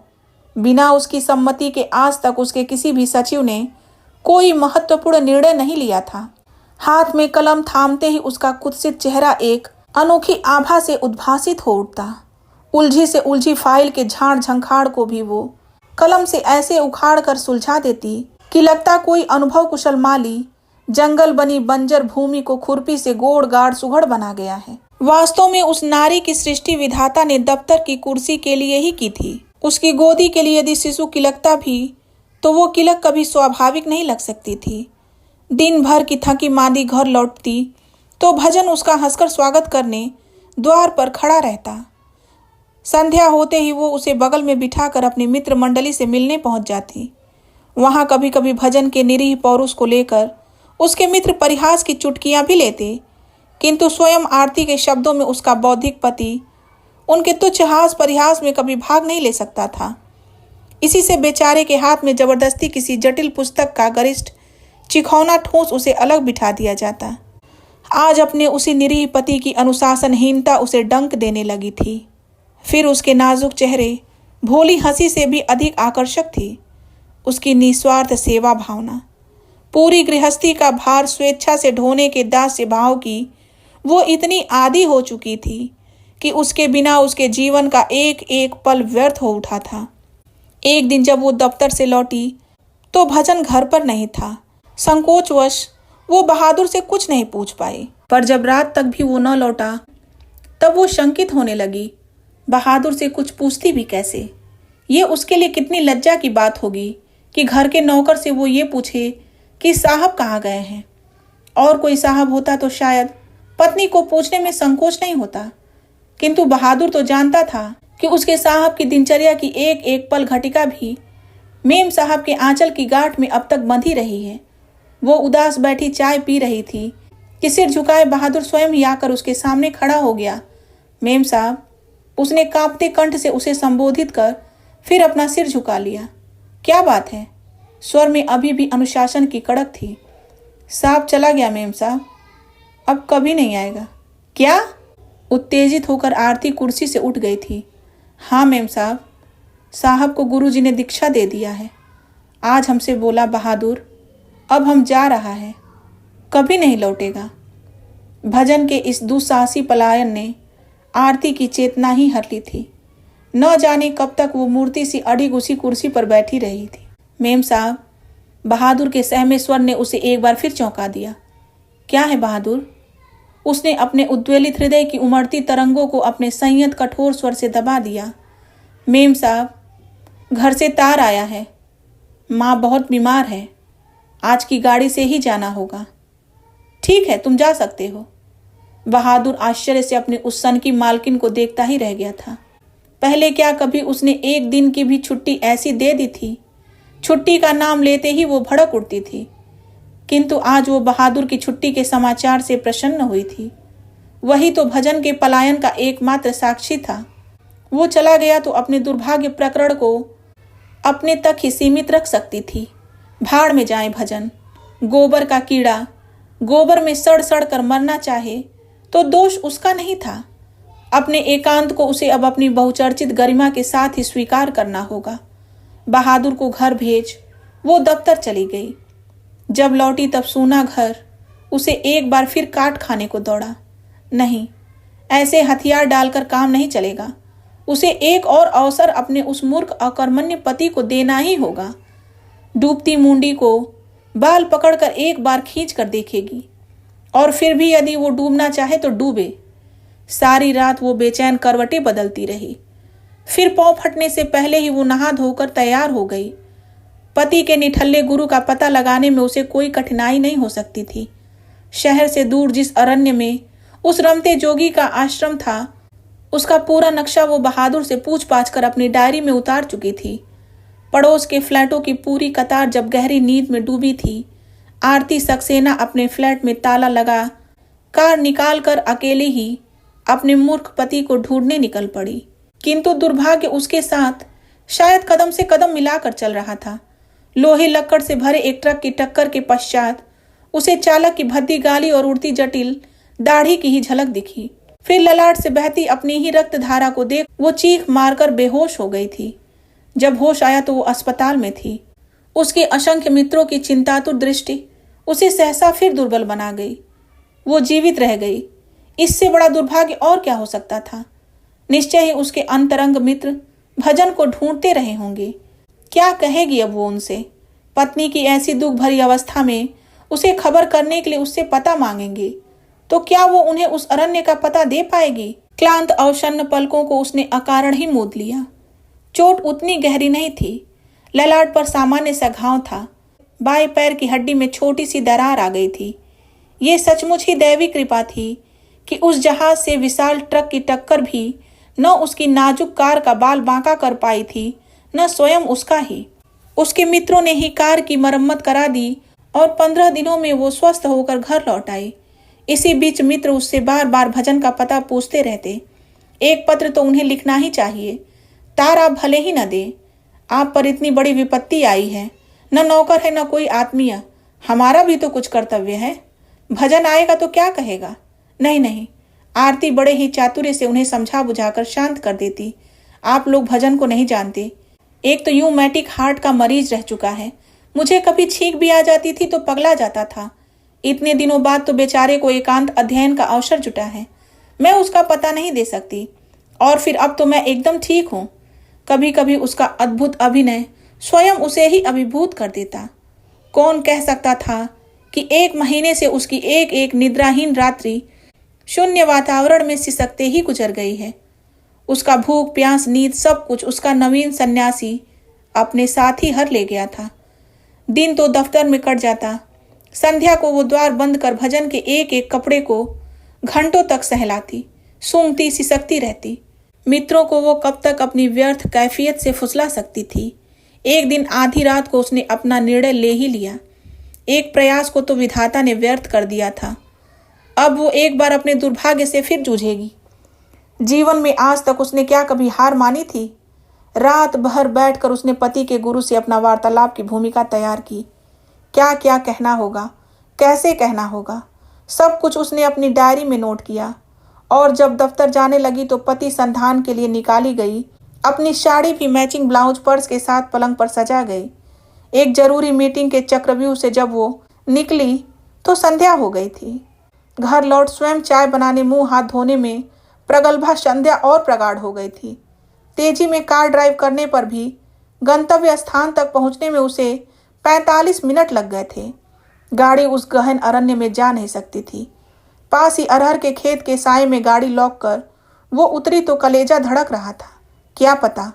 बिना उसकी सम्मति के आज तक उसके किसी भी सचिव ने कोई महत्वपूर्ण निर्णय नहीं लिया था। हाथ में कलम थामते ही उसका कुत्सित चेहरा एक अनोखी आभा से उद्भासित हो उठता। उलझी से उलझी फाइल के झाड़ झंखाड़ को भी वो कलम से ऐसे उखाड़ कर सुलझा देती कि लगता कोई अनुभव कुशल माली जंगल बनी बंजर भूमि को खुरपी से गोड़ गाड़ सुघड़ बना गया है। वास्तव में उस नारी की सृष्टि विधाता ने दफ्तर की कुर्सी के लिए ही की थी। उसकी गोदी के लिए यदि शिशु किलकता भी तो वो किलक कभी स्वाभाविक नहीं लग सकती थी। दिन भर की थकी मादी घर लौटती तो भजन उसका हंसकर स्वागत करने द्वार पर खड़ा रहता। संध्या होते ही वो उसे बगल में बिठाकर अपनी मित्र मंडली से मिलने पहुंच जाती। वहां कभी कभी भजन के निरीह पौरुष को लेकर उसके मित्र परिहास की चुटकियां भी लेते, किंतु स्वयं आरती के शब्दों में उसका बौद्धिक पति उनके तुच्छ हास परिहास में कभी भाग नहीं ले सकता था। इसी से बेचारे के हाथ में जबरदस्ती किसी जटिल पुस्तक का गरिष्ठ चिखौना ठोस उसे अलग बिठा दिया जाता। आज अपने उसी निरीह पति की अनुशासनहीनता उसे डंक देने लगी थी। फिर उसके नाजुक चेहरे भोली हंसी से भी अधिक आकर्षक थी। उसकी निस्वार्थ सेवा भावना, पूरी गृहस्थी का भार स्वेच्छा से ढोने के दास्य भाव की वो इतनी आदी हो चुकी थी कि उसके बिना उसके जीवन का एक एक पल व्यर्थ हो उठा था। एक दिन जब वो दफ्तर से लौटी तो भजन घर पर नहीं था। संकोचवश वो बहादुर से कुछ नहीं पूछ पाई, पर जब रात तक भी वो न लौटा तब वो शंकित होने लगी। बहादुर से कुछ पूछती भी कैसे? ये उसके लिए कितनी लज्जा की बात होगी कि घर के नौकर से वो ये पूछे कि साहब कहाँ गए हैं। और कोई साहब होता तो शायद पत्नी को पूछने में संकोच नहीं होता, किंतु बहादुर तो जानता था कि उसके साहब की दिनचर्या की एक एक पल घटिका भी मेम साहब के आंचल की गांठ में अब तक बंधी रही है। वो उदास बैठी चाय पी रही थी कि सिर झुकाए बहादुर स्वयं ही आकर उसके सामने खड़ा हो गया। मेम साहब, उसने कांपते कंठ से उसे संबोधित कर फिर अपना सिर झुका लिया। क्या बात है? स्वर में अभी भी अनुशासन की कड़क थी। साहब चला गया मेम साहब, अब कभी नहीं आएगा। क्या? उत्तेजित होकर आरती कुर्सी से उठ गई थी। हाँ मेम साहब, साहब को गुरुजी ने दीक्षा दे दिया है। आज हमसे बोला बहादुर अब हम जा रहा है, कभी नहीं लौटेगा। भजन के इस दुस्साहसी पलायन ने आरती की चेतना ही हर ली थी। न जाने कब तक वो मूर्ति सी अड़िग उसी कुर्सी पर बैठी रही थी। मेम साहब, बहादुर के सहमे स्वर ने उसे एक बार फिर चौंका दिया। क्या है बहादुर? उसने अपने उद्वेलित हृदय की उमड़ती तरंगों को अपने संयत कठोर स्वर से दबा दिया। मेम साहब, घर से तार आया है, माँ बहुत बीमार है, आज की गाड़ी से ही जाना होगा। ठीक है, तुम जा सकते हो। बहादुर आश्चर्य से अपनी उस सन की मालकिन को देखता ही रह गया था। पहले क्या कभी उसने एक दिन की भी छुट्टी ऐसी दे दी थी? छुट्टी का नाम लेते ही वो भड़क उठती थी, किंतु आज वो बहादुर की छुट्टी के समाचार से प्रसन्न हुई थी। वही तो भजन के पलायन का एकमात्र साक्षी था। वो चला गया तो अपने दुर्भाग्य प्रकरण को अपने तक ही सीमित रख सकती थी। भाड़ में जाए भजन। गोबर का कीड़ा गोबर में सड़ सड़ कर मरना चाहे तो दोष उसका नहीं था। अपने एकांत को उसे अब अपनी बहुचर्चित गरिमा के साथ ही स्वीकार करना होगा। बहादुर को घर भेज वो दफ्तर चली गई। जब लौटी तब सूना घर उसे एक बार फिर काट खाने को दौड़ा। नहीं, ऐसे हथियार डालकर काम नहीं चलेगा। उसे एक और अवसर अपने उस मूर्ख अकर्मण्य पति को देना ही होगा। डूबती मुंडी को बाल पकड़कर एक बार खींच कर देखेगी, और फिर भी यदि वो डूबना चाहे तो डूबे। सारी रात वो बेचैन करवटें बदलती रही। फिर पाँव फटने से पहले ही वो नहा धोकर तैयार हो गई। पति के निठल्ले गुरु का पता लगाने में उसे कोई कठिनाई नहीं हो सकती थी। शहर से दूर जिस अरण्य में उस रमते जोगी का आश्रम था, उसका पूरा नक्शा वो बहादुर से पूछ पाछ कर अपनी डायरी में उतार चुकी थी। पड़ोस के फ्लैटों की पूरी कतार जब गहरी नींद में डूबी थी, आरती सक्सेना अपने फ्लैट में ताला लगा कार निकाल कर अकेले ही अपने मूर्ख पति को ढूंढने निकल पड़ी। किंतु दुर्भाग्य उसके साथ शायद कदम से कदम मिलाकर चल रहा था। लोहे लक्कड़ से भरे एक ट्रक की टक्कर के पश्चात उसे चालक की भद्दी गाली और उड़ती जटिल दाढ़ी की ही झलक दिखी। फिर ललाट से बहती अपनी ही रक्त धारा को देख वो चीख मारकर बेहोश हो गई थी। जब होश आया तो वो अस्पताल में थी। उसके असंख्य मित्रों की चिंतातुर दृष्टि उसे सहसा फिर दुर्बल बना गई। वो जीवित रह गई, इससे बड़ा दुर्भाग्य और क्या हो सकता था। निश्चय ही उसके अंतरंग मित्र भजन को ढूंढते रहे होंगे। क्या कहेगी अब वो उनसे? पत्नी की ऐसी दुख भरी अवस्था में उसे खबर करने के लिए उससे पता मांगेंगे तो क्या वो उन्हें उस अरण्य का पता दे पाएगी? क्लांत अवसन्न पलकों को उसने अकारण ही मूंद लिया। चोट उतनी गहरी नहीं थी। ललाट पर सामान्य सा घाव था। बाएं पैर की हड्डी में छोटी सी दरार आ गई थी। ये सचमुच ही दैवी कृपा थी कि उस जहाज से विशाल ट्रक की टक्कर भी न उसकी नाजुक कार का बाल बांका कर पाई थी, न स्वयं उसका ही। उसके मित्रों ने ही कार की मरम्मत करा दी और 15 दिनों में वो स्वस्थ होकर घर लौट आई। इसी बीच मित्र उससे बार बार भजन का पता पूछते रहते। एक पत्र तो उन्हें लिखना ही चाहिए। तार आप भले ही न दे, आप पर इतनी बड़ी विपत्ति आई है, न नौकर है न कोई आत्मीय, हमारा भी तो कुछ कर्तव्य है। भजन आएगा तो क्या कहेगा? नहीं नहीं, आरती बड़े ही चातुर्य से उन्हें समझा बुझाकर शांत कर देती। आप लोग भजन को नहीं जानते। एक तो यूमैटिक हार्ट का मरीज रह चुका है। मुझे कभी छींक भी आ जाती थी तो पगला जाता था। इतने दिनों बाद तो बेचारे को एकांत अध्ययन का अवसर जुटा है। मैं उसका पता नहीं दे सकती। और फिर अब तो मैं एकदम ठीक हूँ। कभी कभी उसका अद्भुत अभिनय स्वयं उसे ही अभिभूत कर देता। कौन कह सकता था कि 1 महीने से उसकी एक एक निद्राहीन रात्रि शून्य वातावरण में सिसकते ही गुजर गई है। उसका भूख प्यास नींद सब कुछ उसका नवीन सन्यासी अपने साथ ही हर ले गया था। दिन तो दफ्तर में कट जाता, संध्या को वो द्वार बंद कर भजन के एक एक कपड़े को घंटों तक सहलाती, सूंघती सिसकती रहती। मित्रों को वो कब तक अपनी व्यर्थ कैफियत से फुसला सकती थी। एक दिन आधी रात को उसने अपना निर्णय ले ही लिया। एक प्रयास को तो विधाता ने व्यर्थ कर दिया था, अब वो एक बार अपने दुर्भाग्य से फिर जूझेगी। जीवन में आज तक उसने क्या कभी हार मानी थी? रात भर बैठकर उसने पति के गुरु से अपना वार्तालाप की भूमिका तैयार की। क्या क्या कहना होगा, कैसे कहना होगा, सब कुछ उसने अपनी डायरी में नोट किया। और जब दफ्तर जाने लगी तो पति संधान के लिए निकाली गई अपनी साड़ी भी मैचिंग ब्लाउज पर्स के साथ पलंग पर सजा गई। एक जरूरी मीटिंग के चक्रव्यूह से जब वो निकली तो संध्या हो गई थी। घर लौट स्वयं चाय बनाने, मुंह हाथ धोने में प्रगल्भा संध्या और प्रगाढ़ हो गई थी। तेजी में कार ड्राइव करने पर भी गंतव्य स्थान तक पहुंचने में उसे 45 मिनट लग गए थे। गाड़ी उस गहन अरण्य में जा नहीं सकती थी। पास ही अरहर के खेत के साए में गाड़ी लॉक कर वो उतरी तो कलेजा धड़क रहा था। क्या पता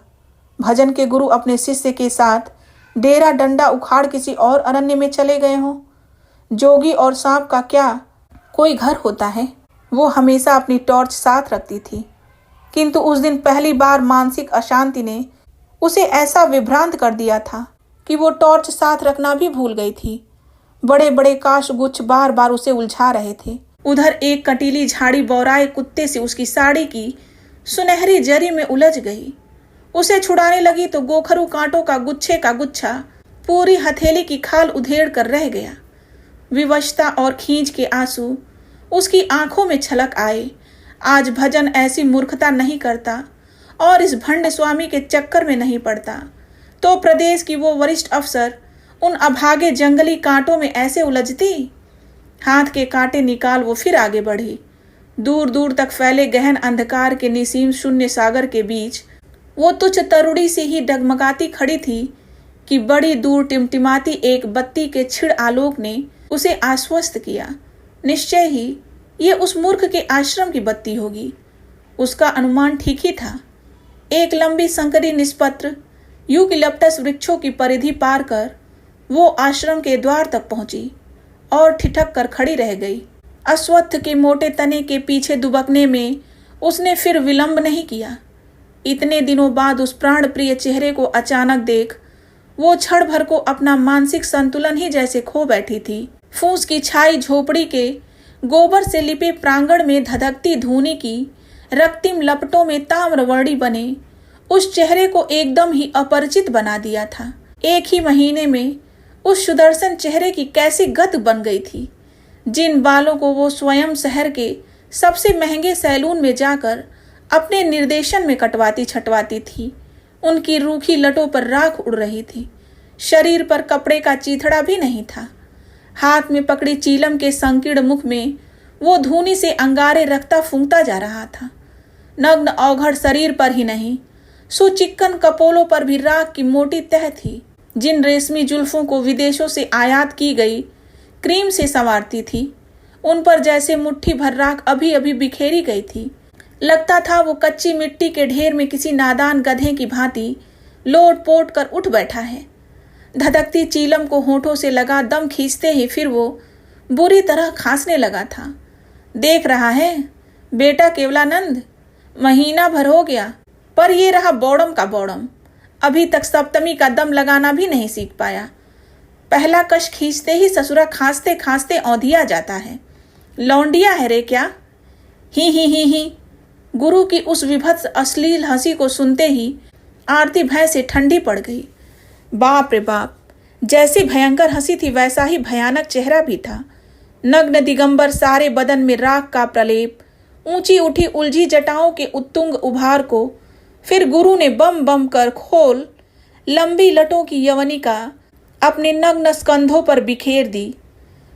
भजन के गुरु अपने शिष्य के साथ डेरा डंडा उखाड़ किसी और अरण्य में चले गए हों। जोगी और सांप का क्या कोई घर होता है? वो हमेशा अपनी टॉर्च साथ रखती थी, किंतु उस दिन पहली बार मानसिक अशांति ने उसे ऐसा विभ्रांत कर दिया था कि वो टॉर्च साथ रखना भी भूल गई थी। बड़े बड़े काशगुच्छ बार बार उसे उलझा रहे थे। उधर एक कटीली झाड़ी बौराए कुत्ते से उसकी साड़ी की सुनहरी जरी में उलझ गई। उसे छुड़ाने लगी तो गोखरू कांटों का गुच्छे का गुच्छा पूरी हथेली की खाल उधेड़ कर रह गया। विवशता और खींच के आंसू उसकी आंखों में छलक आए। आज भजन ऐसी मूर्खता नहीं करता और इस भंड स्वामी के चक्कर में नहीं पड़ता तो प्रदेश की वो वरिष्ठ अफसर उन अभागे जंगली कांटों में ऐसे उलझती। हाथ के कांटे निकाल वो फिर आगे बढ़ी। दूर दूर तक फैले गहन अंधकार के निसीम शून्य सागर के बीच वो तुच्छ तरुड़ी से ही डगमगाती खड़ी थी कि बड़ी दूर टिमटिमाती एक बत्ती के छिड़ आलोक ने उसे आश्वस्त किया। निश्चय ही ये उस मूर्ख के आश्रम की बत्ती होगी। उसका अनुमान ठीक ही था। एक लंबी संकरी निष्पत्र यूकलिप्टस वृक्षों की परिधि पार कर वो आश्रम के द्वार तक पहुंची और ठिठक कर खड़ी रह गई। अश्वत्थ के मोटे तने के पीछे दुबकने में उसने फिर विलंब नहीं किया। इतने दिनों बाद उस प्राण प्रिय चेहरे को अचानक देख वो क्षण भर को अपना मानसिक संतुलन ही जैसे खो बैठी थी। फूस की छाई झोपड़ी के गोबर से लिपे प्रांगण में धधकती धूनी की रक्तिम लपटों में ताम्रवर्णी बने उस चेहरे को एकदम ही अपरिचित बना दिया था। एक ही महीने में उस सुदर्शन चेहरे की कैसी गत बन गई थी। जिन बालों को वो स्वयं शहर के सबसे महंगे सैलून में जाकर अपने निर्देशन में कटवाती छटवाती थी, उनकी रूखी लटों पर राख उड़ रही थी। शरीर पर कपड़े का चीथड़ा भी नहीं था। हाथ में पकड़ी चीलम के संकीर्ण मुख में वो धूनी से अंगारे रखता फूंकता जा रहा था। नग्न अवघड़ शरीर पर ही नहीं, सुचिक्कन कपोलों पर भी राख की मोटी तह थी। जिन रेशमी जुल्फों को विदेशों से आयात की गई क्रीम से संवारती थी, उन पर जैसे मुट्ठी भर राख अभी अभी बिखेरी गई थी। लगता था वो कच्ची मिट्टी के ढेर में किसी नादान गधे की भांति लोट पोट कर उठ बैठा है। धधकती चीलम को होठों से लगा दम खींचते ही फिर वो बुरी तरह खांसने लगा था। देख रहा है बेटा केवलानंद, महीना भर हो गया पर ये रहा बौड़म का बौड़म, अभी तक सप्तमी का दम लगाना भी नहीं सीख पाया। पहला कश खींचते ही ससुरा खांसते खांसते औंधिया जाता है। लौंडिया है रे क्या? ही। गुरु की उस विभत्स अश्लील हंसी को सुनते ही आरती भय से ठंडी पड़ गई। बाप रे बाप, जैसी भयंकर हंसी थी वैसा ही भयानक चेहरा भी था। नग्न दिगंबर, सारे बदन में राख का प्रलेप, ऊंची उठी उलझी जटाओं के उत्तुंग उभार को फिर गुरु ने बम बम कर खोल लंबी लटों की यवनिका अपने नग्न स्कंधों पर बिखेर दी।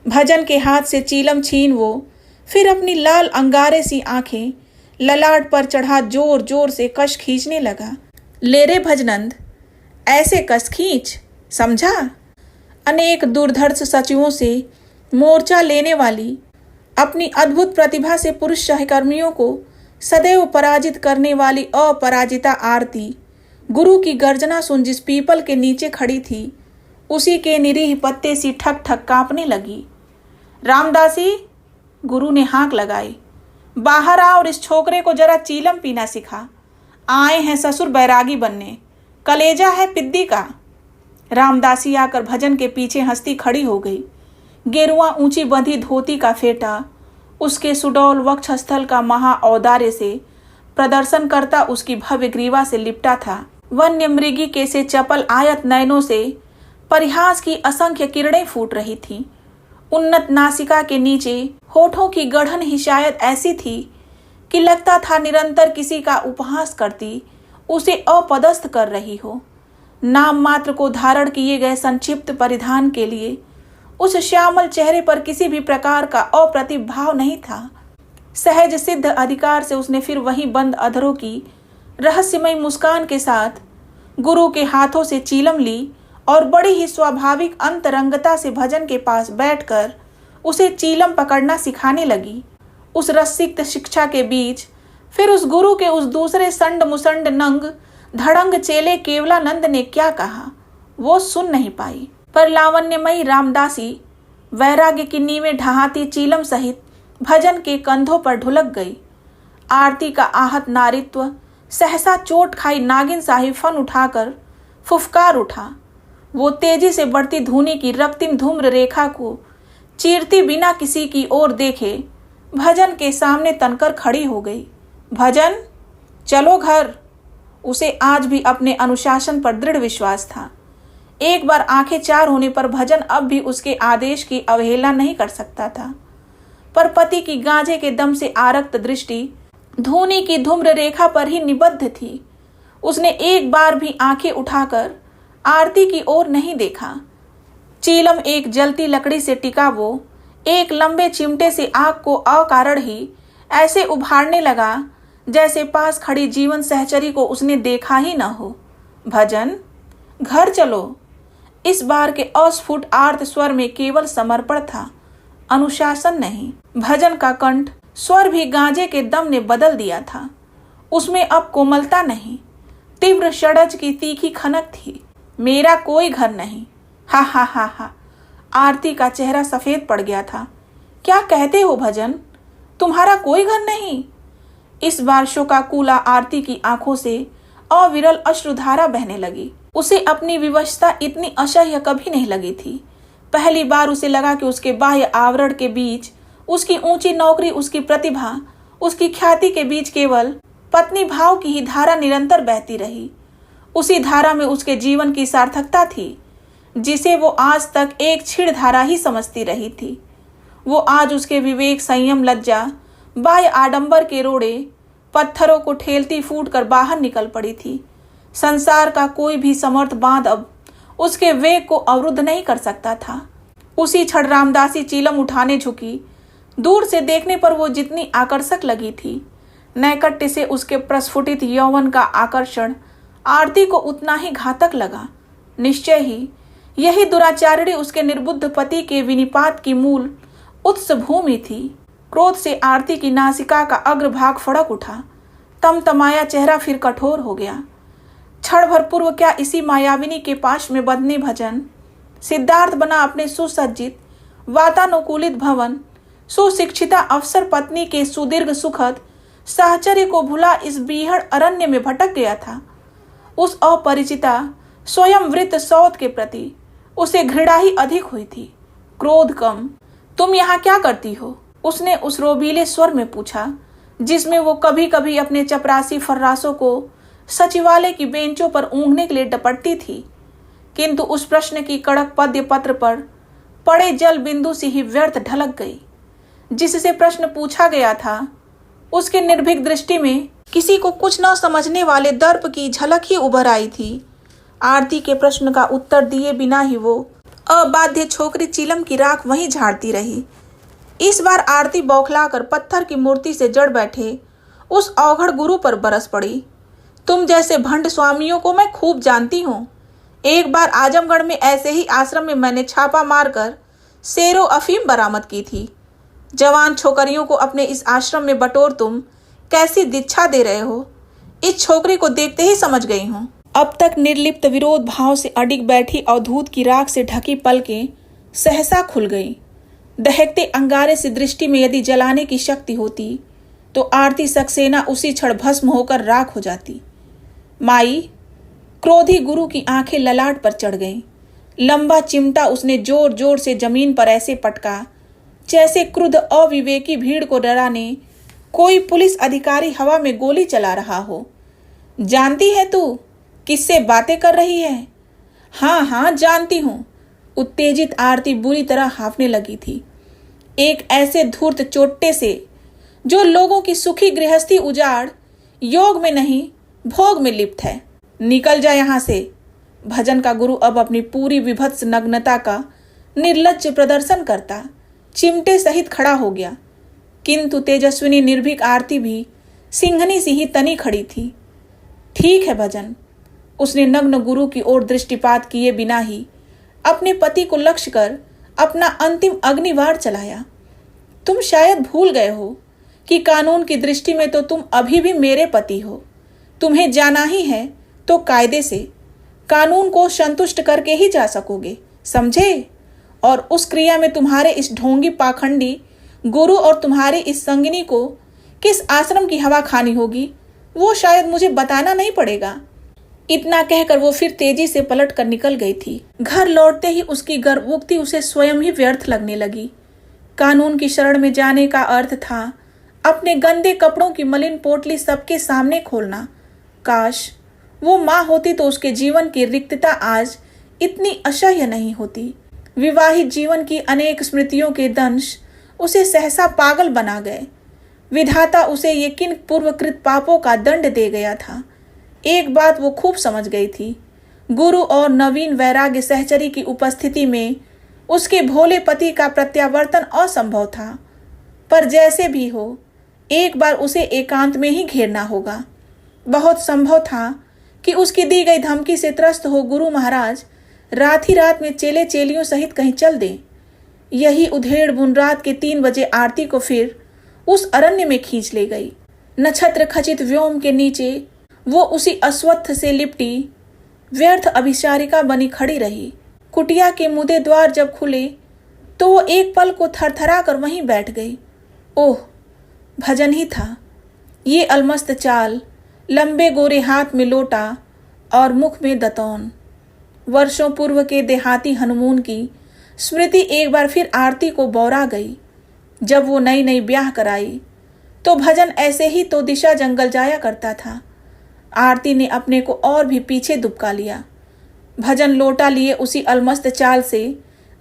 भजन के हाथ से चीलम छीन वो फिर अपनी लाल अंगारे सी आंखें ललाट पर चढ़ा जोर जोर से कश खींचने लगा। ले रे भजनंद, ऐसे कस खींच, समझा? अनेक दुर्धर्ष सचिवों से मोर्चा लेने वाली अपनी अद्भुत प्रतिभा से पुरुष सहकर्मियों को सदैव पराजित करने वाली अपराजिता आरती गुरु की गर्जना सुन जिस पीपल के नीचे खड़ी थी, उसी के निरीह पत्ते सी ठक ठक कांपने लगी। रामदासी, गुरु ने हाँक लगाई, बाहर आ और इस छोकरे को जरा चीलम पीना सिखा। आए हैं ससुर बैरागी बनने, कलेजा है पिद्दी का। रामदासी आकर भजन के पीछे हंसती खड़ी हो गई। गेरुआ ऊंची बंधी धोती का फेटा उसके सुडौल वक्षस्थल का महा औदार्य से प्रदर्शन करता उसकी भव्य ग्रीवा से लिपटा था। वन्य मृगी के से चपल आयत नयनों से परिहास की असंख्य किरणें फूट रही थीं। उन्नत नासिका के नीचे होठों की गढ़न ही शायद ऐसी थी कि लगता था निरंतर किसी का उपहास करती उसे अपदस्थ कर रही हो। नाम मात्र को धारण किए गए संक्षिप्त परिधान के लिए उस श्यामल चेहरे पर किसी भी प्रकार का अप्रतिभ भाव नहीं था। सहज सिद्ध अधिकार से उसने फिर वही बंद अधरों की रहस्यमय मुस्कान के साथ गुरु के हाथों से चीलम ली और बड़ी ही स्वाभाविक अंतरंगता से भजन के पास बैठकर उसे चीलम पकड़ना सिखाने लगी। उस रसिक्त शिक्षा के बीच फिर उस गुरु के उस दूसरे संड मुसंड नंग धड़ंग चेले केवलानंद ने क्या कहा वो सुन नहीं पाई, पर लावण्यमयी रामदासी वैराग्य की नींवें ढहाती चीलम सहित भजन के कंधों पर ढुलक गई। आरती का आहत नारित्व सहसा चोट खाई नागिन साहिब फन उठाकर फुफकार उठा। वो तेजी से बढ़ती धूनी की रक्तिम धूम्र रेखा को चीरती बिना किसी की ओर देखे भजन के सामने तनकर खड़ी हो गई। भजन, चलो घर। उसे आज भी अपने अनुशासन पर दृढ़ विश्वास था। एक बार आंखें चार होने पर भजन अब भी उसके आदेश की अवहेलना नहीं कर सकता था, पर पति की गांजे के दम से आरक्त दृष्टि धूनी की धूम्र रेखा पर ही निबद्ध थी। उसने एक बार भी आंखें उठाकर आरती की ओर नहीं देखा। चीलम एक जलती लकड़ी से टिका वो एक लंबे चिमटे से आग को अकारण ही ऐसे उभारने लगा जैसे पास खड़ी जीवन सहचरी को उसने देखा ही न हो। भजन, घर चलो। इस बार के अस्फुट आर्त स्वर में केवल समर्पण था, अनुशासन नहीं। भजन का कंठ स्वर भी गांजे के दम ने बदल दिया था। उसमें अब कोमलता नहीं, तीव्र षड्ज की तीखी खनक थी। मेरा कोई घर नहीं। हा हा हा हा। आरती का चेहरा सफेद पड़ गया था। क्या कहते हो भजन, तुम्हारा कोई घर नहीं? इस बार शोकाकुला आरती की आंखों से अविरल अश्रुधारा बहने लगी। उसे अपनी विवशता इतनी असह्य कभी नहीं लगी थी। पहली बार उसे लगा कि उसके बाह्य आवरण के बीच उसकी ऊंची नौकरी, उसकी प्रतिभा, उसकी ख्याति के बीच केवल पत्नी भाव की ही धारा निरंतर बहती रही। उसी धारा में उसके जीवन की सार्थकता थी, जिसे वो आज तक एक क्षीण धारा ही समझती रही थी। वो आज उसके विवेक, संयम, लज्जा, बाह्य आडंबर के रोड़े पत्थरों को ठेलती फूट कर बाहर निकल पड़ी थी। संसार का कोई भी समर्थ बांध अब उसके वेग को अवरुद्ध नहीं कर सकता था। उसी क्षण रामदासी चीलम उठाने झुकी। दूर से देखने पर वो जितनी आकर्षक लगी थी, नैकट्य से उसके प्रस्फुटित यौवन का आकर्षण आरती को उतना ही घातक लगा। निश्चय ही यही दुराचारिणी उसके निर्बुद्ध पति के विनिपात की मूल उत्स भूमि थी। क्रोध से आरती की नासिका का अग्रभाग फड़क उठा। तमतमाया चेहरा फिर कठोर हो गया। क्षण भर पूर्व क्या इसी मायाविनी के पाश में बंधने भजन सिद्धार्थ बना अपने सुसज्जित वातानुकूलित भवन, सुशिक्षिता अफसर पत्नी के सुदीर्घ सुखद साहचर्य को भुला इस बीहड़ अरण्य में भटक गया था। उस अपरिचिता स्वयं वृत्त सौत के प्रति उसे घृणा ही अधिक हुई थी, क्रोध कम। तुम यहाँ क्या करती हो? उसने उस रोबीले स्वर में पूछा, जिसमें वो कभी कभी अपने चपरासी फर्रासों को सचिवालय की बेंचों पर ऊँघने के लिए डपटती थी, किंतु उस प्रश्न की कड़क पद्य पत्र पर पड़े जल बिंदु से ही व्यर्थ ढलक गई। जिससे प्रश्न पूछा गया था, उसके निर्भीक दृष्टि में किसी को कुछ न समझने वाले दर्प की झलक ही उभर आई थी। आरती के प्रश्न का उत्तर दिए बिना ही वो अबाध्य छोकरी चीलम की राख वहीं झाड़ती रही। इस बार आरती बौखलाकर पत्थर की मूर्ति से जड़ बैठे उस अवघड़ गुरु पर बरस पड़ी। तुम जैसे भंड स्वामियों को मैं खूब जानती हूँ। एक बार आजमगढ़ में ऐसे ही आश्रम में मैंने छापा मारकर सेरो अफीम बरामद की थी। जवान छोकरियों को अपने इस आश्रम में बटोर तुम कैसी दीक्षा दे रहे हो, इस छोकरी को देखते ही समझ गई हूँ। अब तक निर्लिप्त विरोध भाव से अडिग बैठी अवधूत की राख से ढकी पलकें सहसा खुल गई। दहकते अंगारे से दृष्टि में यदि जलाने की शक्ति होती तो आरती सक्सेना उसी क्षण भस्म होकर राख हो जाती। माई, क्रोधी गुरु की आंखें ललाट पर चढ़ गईं। लंबा चिमटा उसने जोर जोर से जमीन पर ऐसे पटका जैसे क्रुद्ध अविवेकी भीड़ को डराने कोई पुलिस अधिकारी हवा में गोली चला रहा हो। जानती है तू किससे बातें कर रही है? हाँ हाँ जानती हूँ। उत्तेजित आरती बुरी तरह हांफने लगी थी। एक ऐसे धूर्त चोट्टे से जो लोगों की सुखी गृहस्थी उजाड़ योग में नहीं भोग में लिप्त है। निकल जा यहां से। भजन का गुरु अब अपनी पूरी विभत्स नग्नता का निर्लज्ज प्रदर्शन करता चिमटे सहित खड़ा हो गया, किंतु तेजस्विनी निर्भीक आरती भी सिंहनी सी ही तनी खड़ी थी। ठीक है भजन, उसने नग्न गुरु की ओर दृष्टिपात किए बिना ही अपने पति को लक्ष्य कर अपना अंतिम अग्निवार चलाया। तुम शायद भूल गए हो कि कानून की दृष्टि में तो तुम अभी भी मेरे पति हो। तुम्हें जाना ही है तो कायदे से कानून को संतुष्ट करके ही जा सकोगे, समझे? और उस क्रिया में तुम्हारे इस ढोंगी पाखंडी गुरु और तुम्हारे इस संगिनी को किस आश्रम की हवा खानी होगी वो शायद मुझे बताना नहीं पड़ेगा। इतना कहकर वो फिर तेजी से पलट कर निकल गई थी। घर लौटते ही उसकी गर्भोक्ति उसे स्वयं ही व्यर्थ लगने लगी। कानून की शरण में जाने का अर्थ था अपने गंदे कपड़ों की मलिन पोटली सबके सामने खोलना। काश वो माँ होती तो उसके जीवन की रिक्तता आज इतनी असह्य नहीं होती। विवाहित जीवन की अनेक स्मृतियों के दंश उसे सहसा पागल बना गए। विधाता उसे ये किन पूर्वकृत पापों का दंड दे गया था। एक बात वो खूब समझ गई थी, गुरु और नवीन वैराग्य सहचरी की उपस्थिति में उसके भोले पति का प्रत्यावर्तन असंभव था। पर जैसे भी हो एक बार उसे एकांत में ही घेरना होगा। बहुत संभव था कि उसकी दी गई धमकी से त्रस्त हो गुरु महाराज रात ही रात में चेले चेलियों सहित कहीं चल दें। यही उधेड़ बुन रात के 3 बजे आरती को फिर उस अरण्य में खींच ले गई। नक्षत्र खचित व्योम के नीचे वो उसी अश्वत्थ से लिपटी व्यर्थ अभिसारिका बनी खड़ी रही। कुटिया के मुदे द्वार जब खुले तो वो एक पल को थरथरा कर वहीं बैठ गई। ओह, भजन ही था। ये अलमस्त चाल, लंबे गोरे हाथ में लोटा और मुख में दतौन। वर्षों पूर्व के देहाती हनुमान की स्मृति एक बार फिर आरती को बौरा गई। जब वो नई नई ब्याह कराई तो भजन ऐसे ही तो दिशा जंगल जाया करता था। आरती ने अपने को और भी पीछे दुबका लिया। भजन लोटा लिए उसी अलमस्त चाल से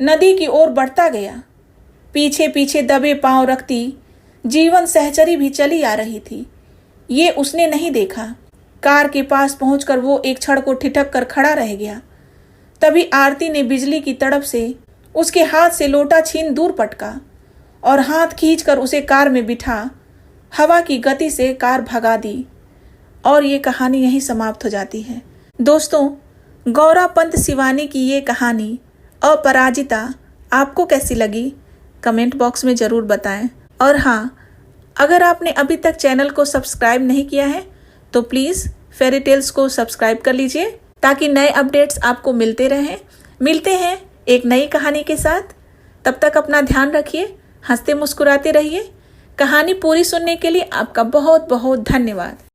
नदी की ओर बढ़ता गया। पीछे पीछे दबे पांव रखती जीवन सहचरी भी चली आ रही थी। ये उसने नहीं देखा। कार के पास पहुंचकर वो एक क्षण को ठिठक कर खड़ा रह गया। तभी आरती ने बिजली की तड़प से उसके हाथ से लोटा छीन दूर पटका और हाथ खींचकर उसे कार में बिठा हवा की गति से कार भगा दी। और ये कहानी यहीं समाप्त हो जाती है। दोस्तों, गौरा पंत शिवानी की ये कहानी अपराजिता आपको कैसी लगी कमेंट बॉक्स में ज़रूर बताएं। और हाँ, अगर आपने अभी तक चैनल को सब्सक्राइब नहीं किया है तो प्लीज़ फेरी टेल्स को सब्सक्राइब कर लीजिए ताकि नए अपडेट्स आपको मिलते रहें। मिलते हैं एक नई कहानी के साथ। तब तक अपना ध्यान रखिए, हंसते मुस्कुराते रहिए। कहानी पूरी सुनने के लिए आपका बहुत बहुत धन्यवाद।